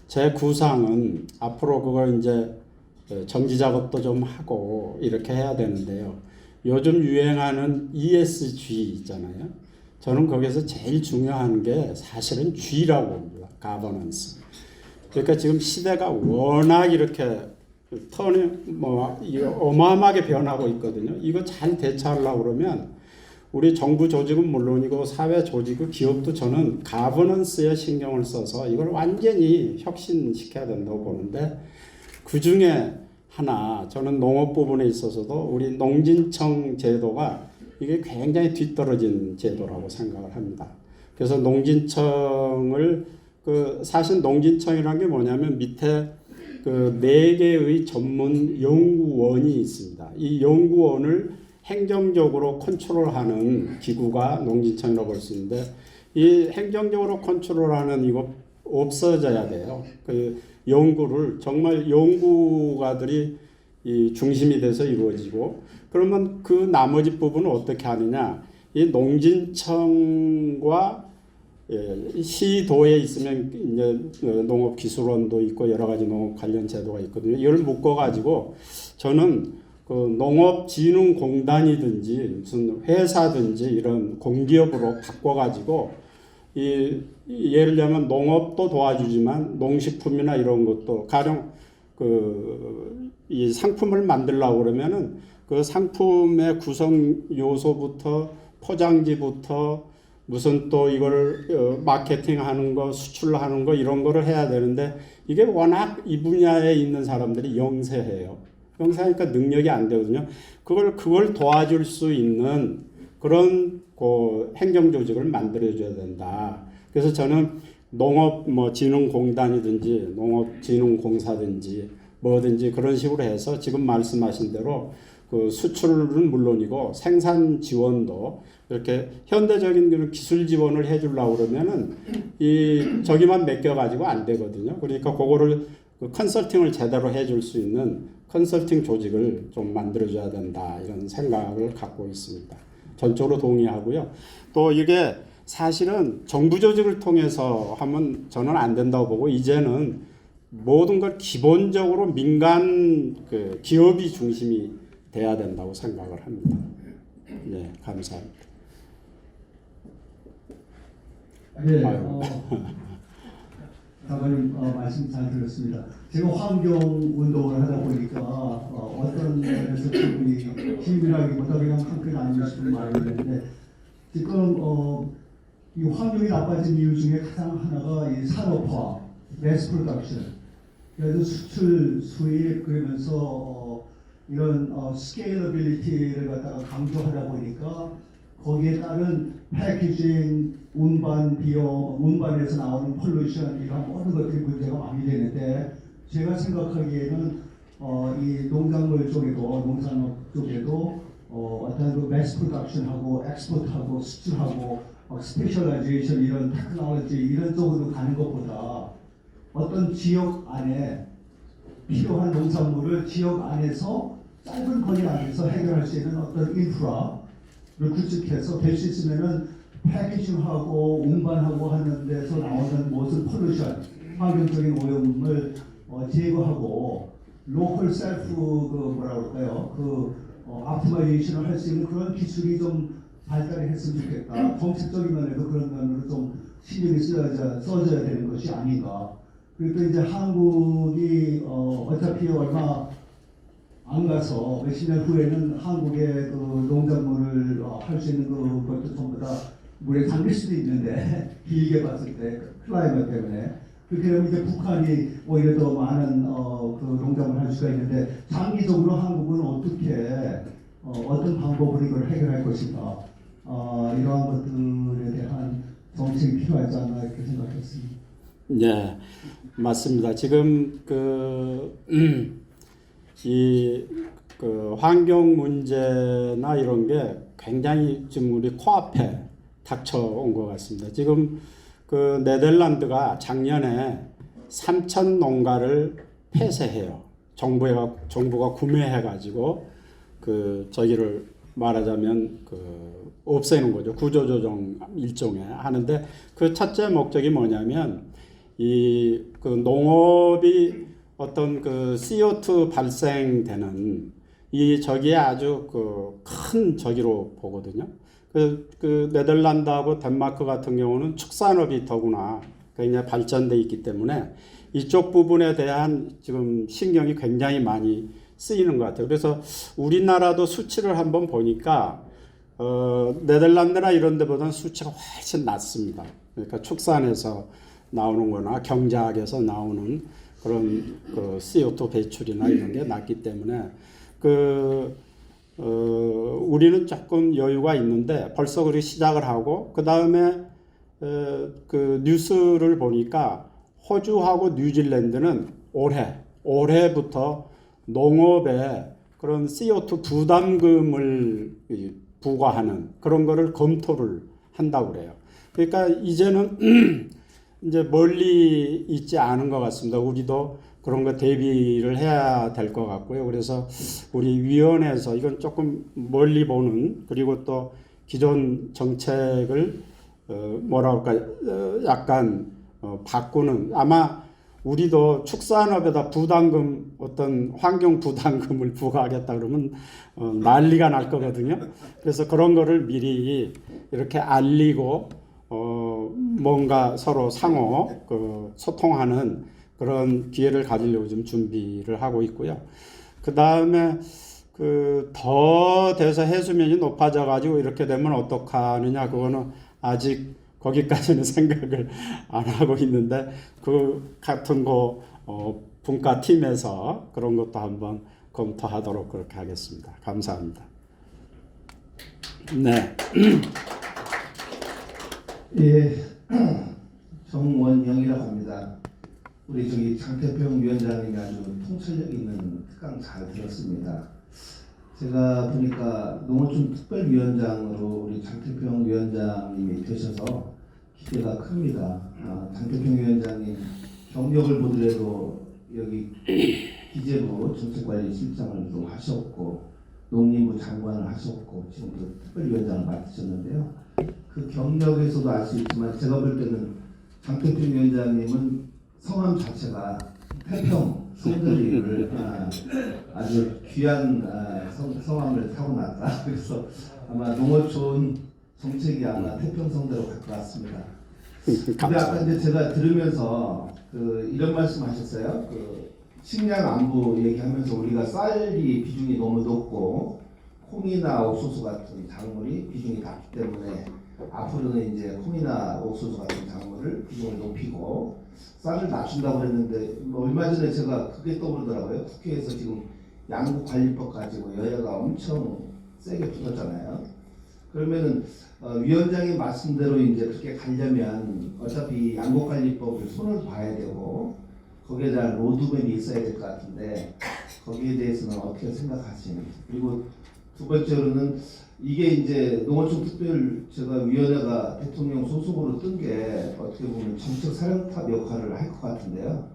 Speaker 4: 제 구상은 앞으로 그걸 이제 정지 작업도 좀 하고 이렇게 해야 되는데요. 요즘 유행하는 ESG 있잖아요. 저는 거기서 제일 중요한 게 사실은 G라고 봅니다. 가버넌스. 그러니까 지금 시대가 워낙 이렇게 어마어마하게 변하고 있거든요. 이거 잘 대처하려고 그러면 우리 정부 조직은 물론이고 사회 조직, 기업도 저는 가버넌스에 신경을 써서 이걸 완전히 혁신시켜야 된다고 보는데, 그 중에 하나 저는 농업 부분에 있어서도 우리 농진청 제도가 이게 굉장히 뒤떨어진 제도라고 생각을 합니다. 그래서 농진청을 사실 농진청이라는 게 뭐냐면 밑에 4개의 전문 연구원이 있습니다. 이 연구원을 행정적으로 컨트롤하는 기구가 농진청이라고 볼 수 있는데, 이 행정적으로 컨트롤하는 이거 없어져야 돼요. 그 연구를 정말 연구가들이 이 중심이 돼서 이루어지고, 그러면 그 나머지 부분은 어떻게 하느냐? 이 농진청과 시도에 있으면 이제 농업기술원도 있고 여러 가지 농업 관련 제도가 있거든요. 이걸 묶어가지고 저는 그 농업진흥공단이든지 무슨 회사든지 이런 공기업으로 바꿔가지고 예를 들면 농업도 도와주지만 농식품이나 이런 것도 가령 이 상품을 만들려고 그러면은 그 상품의 구성 요소부터 포장지부터 무슨 또 이걸 마케팅하는 거, 수출하는 거 이런 거를 해야 되는데, 이게 워낙 이 분야에 있는 사람들이 영세해요. 영세하니까 능력이 안 되거든요. 그걸 도와줄 수 있는 그런 행정 조직을 만들어줘야 된다. 그래서 저는 농업진흥공단이든지 농업진흥공사든지 뭐든지 그런 식으로 해서 지금 말씀하신 대로 그 수출은 물론이고 생산 지원도 이렇게 현대적인 그런 기술 지원을 해주려고 그러면은 저기만 맡겨가지고 안 되거든요. 그러니까 그거를 컨설팅을 제대로 해줄 수 있는 컨설팅 조직을 좀 만들어줘야 된다, 이런 생각을 갖고 있습니다. 전적으로 동의하고요. 또 이게 사실은 정부 조직을 통해서 하면 저는 안 된다고 보고, 이제는 모든 걸 기본적으로 민간 기업이 중심이 돼야 된다고 생각을 합니다. 네, 감사합니다.
Speaker 6: 네, 장관님 말씀 잘 들었습니다. 제가 환경 운동을 하다 보니까 어떤 면에서 그분이 힘이라기보다 그냥 한편 아니고 싶은 말이 있는데, 지금 이 환경이 나빠진 이유 중에 가장 하나가 이 산업화, 매스 프로덕션, 그래서 수출, 수입, 그러면서 이런 스케일러빌리티를 갖다가 강조하다 보니까 거기에 따른 패키징, 운반 비용, 운반에서 나오는 폴루션, 이런 모든 것들이 문제가 많이 되는데, 제가 생각하기에는 이 농작물 쪽에도, 농산업 쪽에도 어떤 그 매스 프로덕션하고 엑스포트하고 수출하고 스페셜라이제이션, 이런 테크놀로지 이런 쪽으로 가는 것보다 어떤 지역 안에 필요한 농산물을 지역 안에서 짧은 거리 안에서 해결할 수 있는 어떤 인프라를 구축해서 될 수 있으면은 패키징하고 운반하고 하는 데서 나오는 모든 폴루션, 환경적인 오염을 제거하고 로컬 셀프 아프마이제이션을 할 수 있는 그런 기술이 좀 발달을 했으면 좋겠다. 정책적인 면에도 그런 면으로 좀 신경이 써져야 되는 것이 아닌가. 그리고 또 이제 한국이 어차피 얼마 안 가서 몇십 년 후에는 한국의 그 농작물을 할 수 있는 그것도 전부 다 물에 잠길 수도 있는데 길게 봤을 때 클라이머 때문에 그렇게 되면 이제 북한이 오히려 더 많은 그 농장을 할 수가 있는데 장기적으로 한국은 어떻게 어떤 방법으로 이걸 해결할 것인가 이러한 것들에 대한 정책이 필요하지 않나 이렇게 생각했습니다.
Speaker 4: 네, 맞습니다. 지금 그 환경 문제나 이런 게 굉장히 지금 우리 코앞에 닥쳐온 것 같습니다. 지금 그 네덜란드가 작년에 3,000 농가를 폐쇄해요. 정부가 구매해가지고 그 저기를 말하자면 그 없애는 거죠. 구조조정 일종의 하는데 그 첫째 목적이 뭐냐면 그 농업이 어떤 그 CO2 발생되는 저기에 아주 큰 저기로 보거든요. 그 네덜란드하고 덴마크 같은 경우는 축산업이 더구나 굉장히 발전돼 있기 때문에 이쪽 부분에 대한 지금 신경이 굉장히 많이 쓰이는 것 같아요. 그래서 우리나라도 수치를 한번 보니까 네덜란드나 이런 데보다는 수치가 훨씬 낮습니다. 그러니까 축산에서 나오는 거나 경작에서 나오는 그런 그 CO2 배출이나 이런 게 낮기 때문에 우리는 조금 여유가 있는데 벌써 그렇게 시작을 하고 그 다음에 그 뉴스를 보니까 호주하고 뉴질랜드는 올해부터 농업에 그런 CO2 부담금을 부과하는 그런 거를 검토를 한다고 그래요. 그러니까 이제는 이제 멀리 있지 않은 것 같습니다. 우리도 그런 거 대비를 해야 될 것 같고요. 그래서 우리 위원회에서 이건 조금 멀리 보는 그리고 또 기존 정책을 약간 바꾸는 아마 우리도 축산업에다 부담금 어떤 환경 부담금을 부과하겠다 그러면 난리가 날 거거든요. 그래서 그런 거를 미리 이렇게 알리고 뭔가 서로 상호 소통하는 그런 기회를 가지려고 좀 준비를 하고 있고요. 그 다음에 더 돼서 해수면이 높아져 가지고 이렇게 되면 어떡하느냐 그거는 아직 거기까지는 생각을 안 하고 있는데 그 같은 분과팀에서 그런 것도 한번 검토하도록 그렇게 하겠습니다. 감사합니다. 네.
Speaker 7: 예, 정원영이라고 합니다. 우리 저기 장태평 위원장님이 아주 통찰력 있는 특강 잘 들었습니다. 제가 보니까 농어촌 특별위원장으로 우리 장태평 위원장님이 되셔서 기대가 큽니다. 장태평 위원장님 경력을 보더라도 여기 기재부 정책관리실장을 하셨고 농림부 장관을 하셨고 지금 또 특별위원장을 맡으셨는데요. 그 경력에서도 알 수 있지만 제가 볼 때는 장태평 위원장님은 성함 자체가 태평 성들이를 아주 귀한 성함을 타고났다. 그래서 아마 농어촌 정책이 아마 태평성대로 갈 것 같습니다. 근데 아까 이제 제가 들으면서 이런 말씀하셨어요. 식량 안보 얘기하면서 우리가 쌀이 비중이 너무 높고 콩이나 옥수수 같은 작물이 비중이 낮기 때문에 앞으로는 이제 콩이나 옥수수 같은 작물을 비중을 높이고 쌀을 낮춘다고 했는데 얼마 전에 제가 그게 떠오르더라고요. 국회에서 지금 양국관리법 가지고 여야가 엄청 세게 붙었잖아요. 그러면은 위원장의 말씀대로 이제 그렇게 가려면 어차피 양국관리법을 손을 봐야 되고 거기에 대한 로드맵이 있어야 될 것 같은데 거기에 대해서는 어떻게 생각하시는지. 그리고 두 번째로는 이게 이제 농어촌 특별 제가 위원회가 대통령 소속으로 뜬 게 어떻게 보면 정책 사령탑 역할을 할 것 같은데요.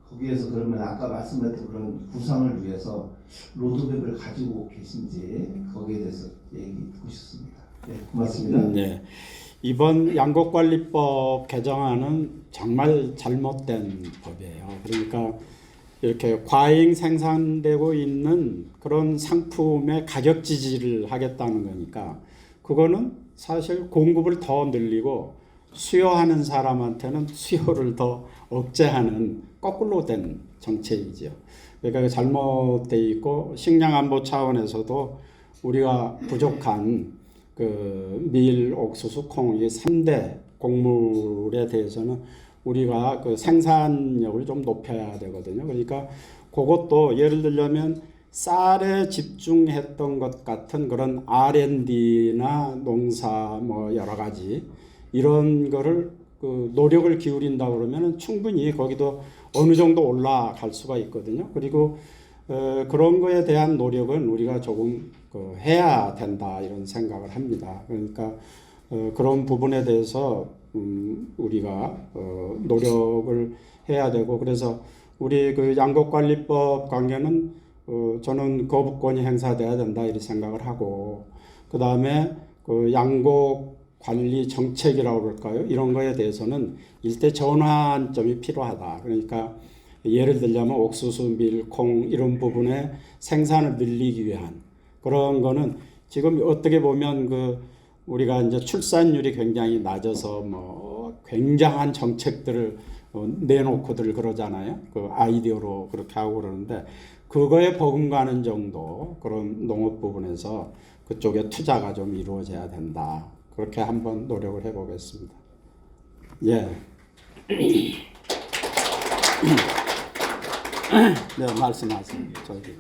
Speaker 7: 거기에서 그러면 아까 말씀하셨던 그런 구상을 위해서 로드맵을 가지고 계신지 거기에 대해서 얘기 듣고 싶습니다. 네, 고맙습니다.
Speaker 4: 네. 이번 양곡관리법 개정안은 정말 잘못된 법이에요. 그러니까 이렇게 과잉 생산되고 있는 그런 상품의 가격 지지를 하겠다는 거니까 그거는 사실 공급을 더 늘리고 수요하는 사람한테는 수요를 더 억제하는 거꾸로 된 정책이죠. 그러니까 잘못돼 있고 식량 안보 차원에서도 우리가 부족한 그 밀, 옥수수, 콩 이 3대 곡물에 대해서는 우리가 그 생산력을 좀 높여야 되거든요. 그러니까 그것도 예를 들자면 쌀에 집중했던 것 같은 그런 R&D나 농사 뭐 여러 가지 이런 거를 그 노력을 기울인다 그러면 충분히 거기도 어느 정도 올라갈 수가 있거든요. 그리고 그런 거에 대한 노력은 우리가 조금 해야 된다 이런 생각을 합니다. 그러니까 그런 부분에 대해서 우리가 노력을 해야 되고 그래서 우리 그 양곡관리법 관계는 저는 거부권이 행사돼야 된다 이렇게 생각을 하고 그 다음에 그 양곡 관리 정책이라고 그럴까요? 이런 거에 대해서는 일대 전환점이 필요하다. 그러니까 예를 들자면 옥수수, 밀, 콩 이런 부분의 생산을 늘리기 위한 그런 거는 지금 어떻게 보면 그 우리가 이제 출산율이 굉장히 낮아서 뭐 굉장한 정책들을 내놓고들 그러잖아요. 그 아이디어로 그렇게 하고 그러는데 그거에 버금가는 정도 그런 농업 부분에서 그쪽에 투자가 좀 이루어져야 된다. 그렇게 한번 노력을 해보겠습니다. 예. 네, 말씀하세요. 저기.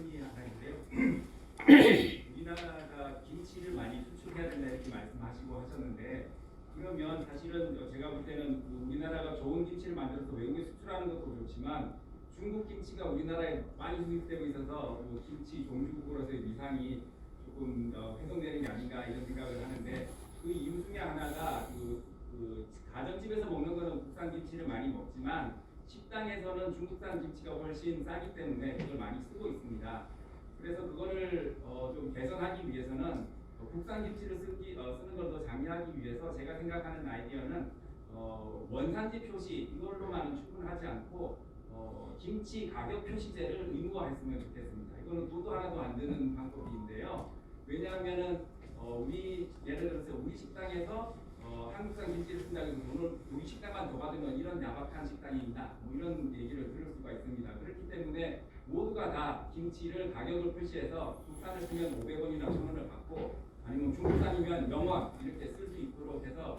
Speaker 8: 우리나라가 김치를 많이 수출해야 된다 이렇게 말씀하시고 하셨는데 그러면 사실은 제가 볼 때는 우리나라가 좋은 김치를 만들어서 외국에 수출하는 것도 좋지만 중국 김치가 우리나라에 많이 수입되고 있어서 김치 종주국으로서의 위상이 조금 훼손되는 게 아닌가 이런 생각을 하는데 그 이유 중에 하나가 그 가정집에서 먹는 거는 국산 김치를 많이 먹지만 식당에서는 중국산 김치가 훨씬 싸기 때문에 그걸 많이 쓰고 있습니다. 그래서 그거를 좀 개선하기 위해서는 국산 김치를 쓰는 걸 더 장려하기 위해서 제가 생각하는 아이디어는 원산지 표시 이걸로만은 충분하지 않고 김치 가격 표시제를 의무화했으면 좋겠습니다. 이거는 돈도 하나도 안 드는 방법인데요. 왜냐하면은 우리 예를 들어서 우리 식당에서 한국산 김치를 쓴다고 해서 돈을 우리 식당만 더 받으면 이런 야박한 식당이 있나 뭐 이런 얘기를 들을 수가 있습니다. 그렇기 때문에 모두가 다 김치를 가격을 표시해서 국산을 쓰면 500원이나 1,000원을 받고 아니면 중국산이면 0원 이렇게 쓸 수 있도록 해서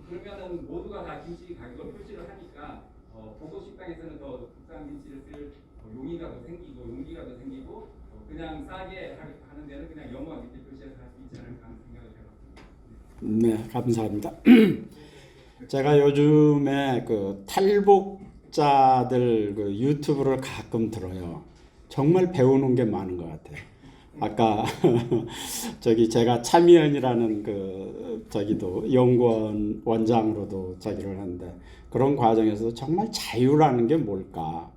Speaker 8: 그러면은 모두가 다 김치 가격을 표시를 하니까 고급 식당에서는 더 국산 김치를 쓸 용의가 더 생기고 용기가 더 생기고 그냥 싸게 하는 데는 그냥 0원 이렇게 표시해서 할 수 있지 않을까 하는 생각을 해봤습니다.
Speaker 4: 네, 감사합니다. 제가 요즘에 그 탈북자들 그 유튜브를 가끔 들어요. 정말 배우는 게 많은 것 같아요. 아까 저기 제가 참의원이라는 그 저기도 연구원 원장으로도 저기를 하는데 그런 과정에서도 정말 자유라는 게 뭘까?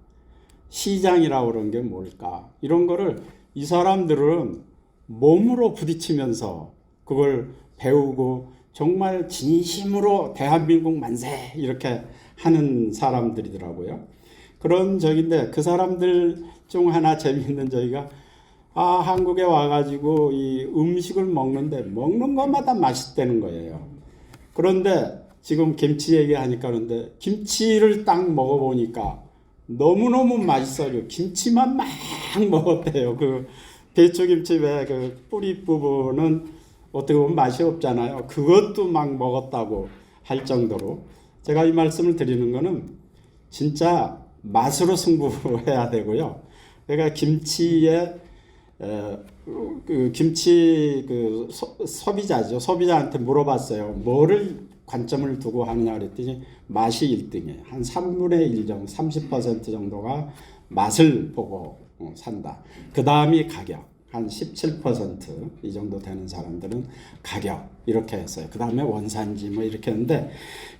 Speaker 4: 시장이라고 그런 게 뭘까? 이런 거를 이 사람들은 몸으로 부딪히면서 그걸 배우고 정말 진심으로 대한민국 만세 이렇게 하는 사람들이더라고요. 그런 적인데 그 사람들 중 하나 재미있는 저희가 한국에 와가지고 이 음식을 먹는데 먹는 것마다 맛있다는 거예요. 그런데 지금 김치 얘기하니까 그런데 김치를 딱 먹어보니까 너무너무 맛있어요. 김치만 막 먹었대요. 그 배추김치 왜 그 뿌리 부분은 어떻게 보면 맛이 없잖아요. 그것도 막 먹었다고 할 정도로 제가 이 말씀을 드리는 거는 진짜 맛으로 승부해야 되고요. 그러니까 김치의 그 김치 그 소비자죠. 소비자한테 물어봤어요. 뭐를 관점을 두고 하느냐 그랬더니 맛이 1등이에요. 한 3분의 1 정도, 30% 정도가 맛을 보고 산다. 그 다음이 가격. 한 17% 이 정도 되는 사람들은 가격 이렇게 했어요. 그 다음에 원산지 뭐 이렇게 했는데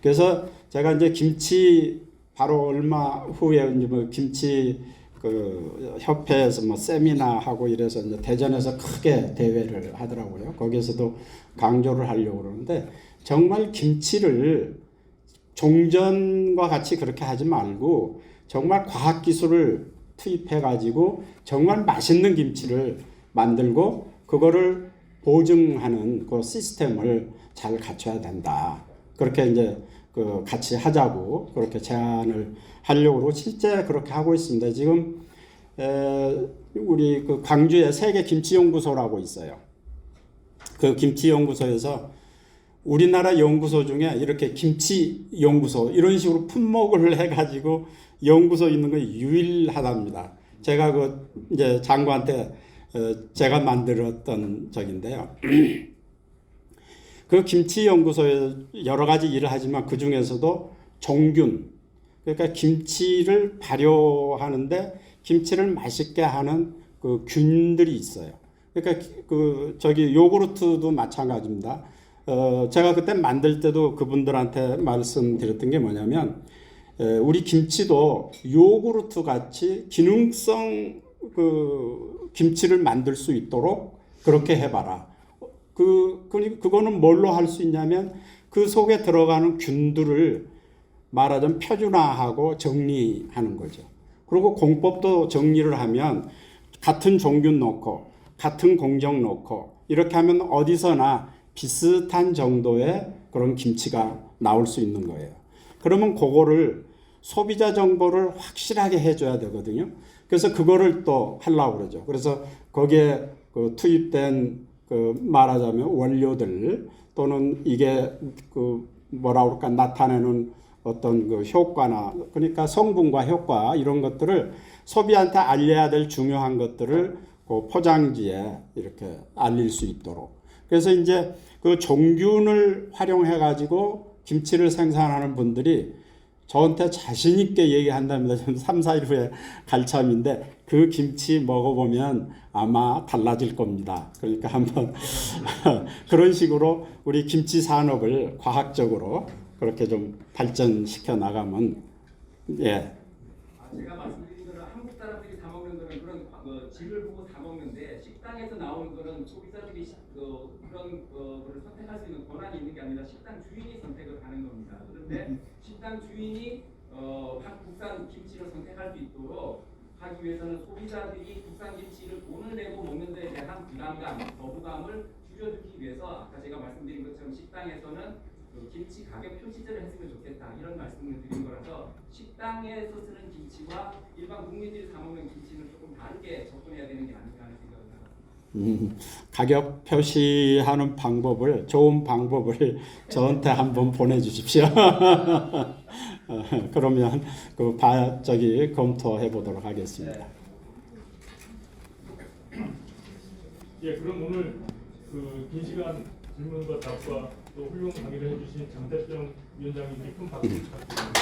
Speaker 4: 그래서 제가 이제 김치 바로 얼마 후에 이제 뭐 김치 그 협회에서 뭐 세미나 하고 이래서 이제 대전에서 크게 대회를 하더라고요. 거기에서도 강조를 하려고 그러는데 정말 김치를 종전과 같이 그렇게 하지 말고 정말 과학 기술을 투입해 가지고 정말 맛있는 김치를 만들고 그거를 보증하는 그 시스템을 잘 갖춰야 된다. 그렇게 이제 그 같이 하자고 그렇게 제안을 하려고 그러고 실제 그렇게 하고 있습니다. 지금 우리 그 광주에 세계 김치 연구소라고 있어요. 그 김치 연구소에서 우리나라 연구소 중에 이렇게 김치 연구소 이런 식으로 품목을 해가지고 연구소 있는 거 유일하답니다. 제가 그 이제 장관한테 제가 만들었던 적인데요. 그 김치 연구소에 여러 가지 일을 하지만 그 중에서도 종균, 그러니까 김치를 발효하는데 김치를 맛있게 하는 그 균들이 있어요. 그러니까 그 저기 요구르트도 마찬가지입니다. 제가 그때 만들 때도 그분들한테 말씀드렸던 게 뭐냐면 우리 김치도 요구르트 같이 기능성 그 김치를 만들 수 있도록 그렇게 해봐라. 그거는 뭘로 할 수 있냐면 그 속에 들어가는 균들을 말하자면 표준화하고 정리하는 거죠. 그리고 공법도 정리를 하면 같은 종균 넣고 같은 공정 넣고 이렇게 하면 어디서나 비슷한 정도의 그런 김치가 나올 수 있는 거예요. 그러면 그거를 소비자 정보를 확실하게 해줘야 되거든요. 그래서 그거를 또 하려고 그러죠. 그래서 거기에 그 투입된 그 말하자면 원료들 또는 이게 그 뭐라 그럴까 나타내는 어떤 그 효과나 그러니까 성분과 효과 이런 것들을 소비한테 알려야 될 중요한 것들을 그 포장지에 이렇게 알릴 수 있도록. 그래서 이제 그 종균을 활용해 가지고 김치를 생산하는 분들이 저한테 자신 있게 얘기한답니다. 지금 3, 4일 후에 갈 참인데 그 김치 먹어보면 아마 달라질 겁니다. 그러니까 한번 그런 식으로 우리 김치 산업을 과학적으로 그렇게 좀 발전시켜 나가면 예.
Speaker 8: 제가 말씀드린 거는 한국 사람들이 사 먹는 거는 그런 질을 보고 사 먹는데 식당에서 나오는 거는 소비자들이 그런 거를 선택할 수 있는 권한이 있는 게 아니라 식당 주인이 선택을 하는 겁니다. 그런데 식당 주인이 국산 김치를 선택할 수 있도록 하기 위해서는 소비자들이 국산 김치를 돈을 내고 먹는 데에 대한 부담감, 거부감을 줄여주기 위해서 아까 제가 말씀드린 것처럼 식당에서는 김치 가격 표시제를 했으면 좋겠다 이런 말씀을 드린 거라서 식당에서 쓰는 김치와 일반 국민들이 사 먹는 김치는 조금 다르게 접근해야 되는 게 아닌가 하는 생각을 합니다.
Speaker 4: 가격 표시하는 방법을 좋은 방법을 저한테 한번 보내주십시오. 그러면 그 저기 검토해 보도록 하겠습니다.
Speaker 3: 예, 그럼 오늘 그 긴 시간 질문과 답과 또 훌륭한 강의를 해주신 장태병 위원장님께 큰 박수 부탁드립니다.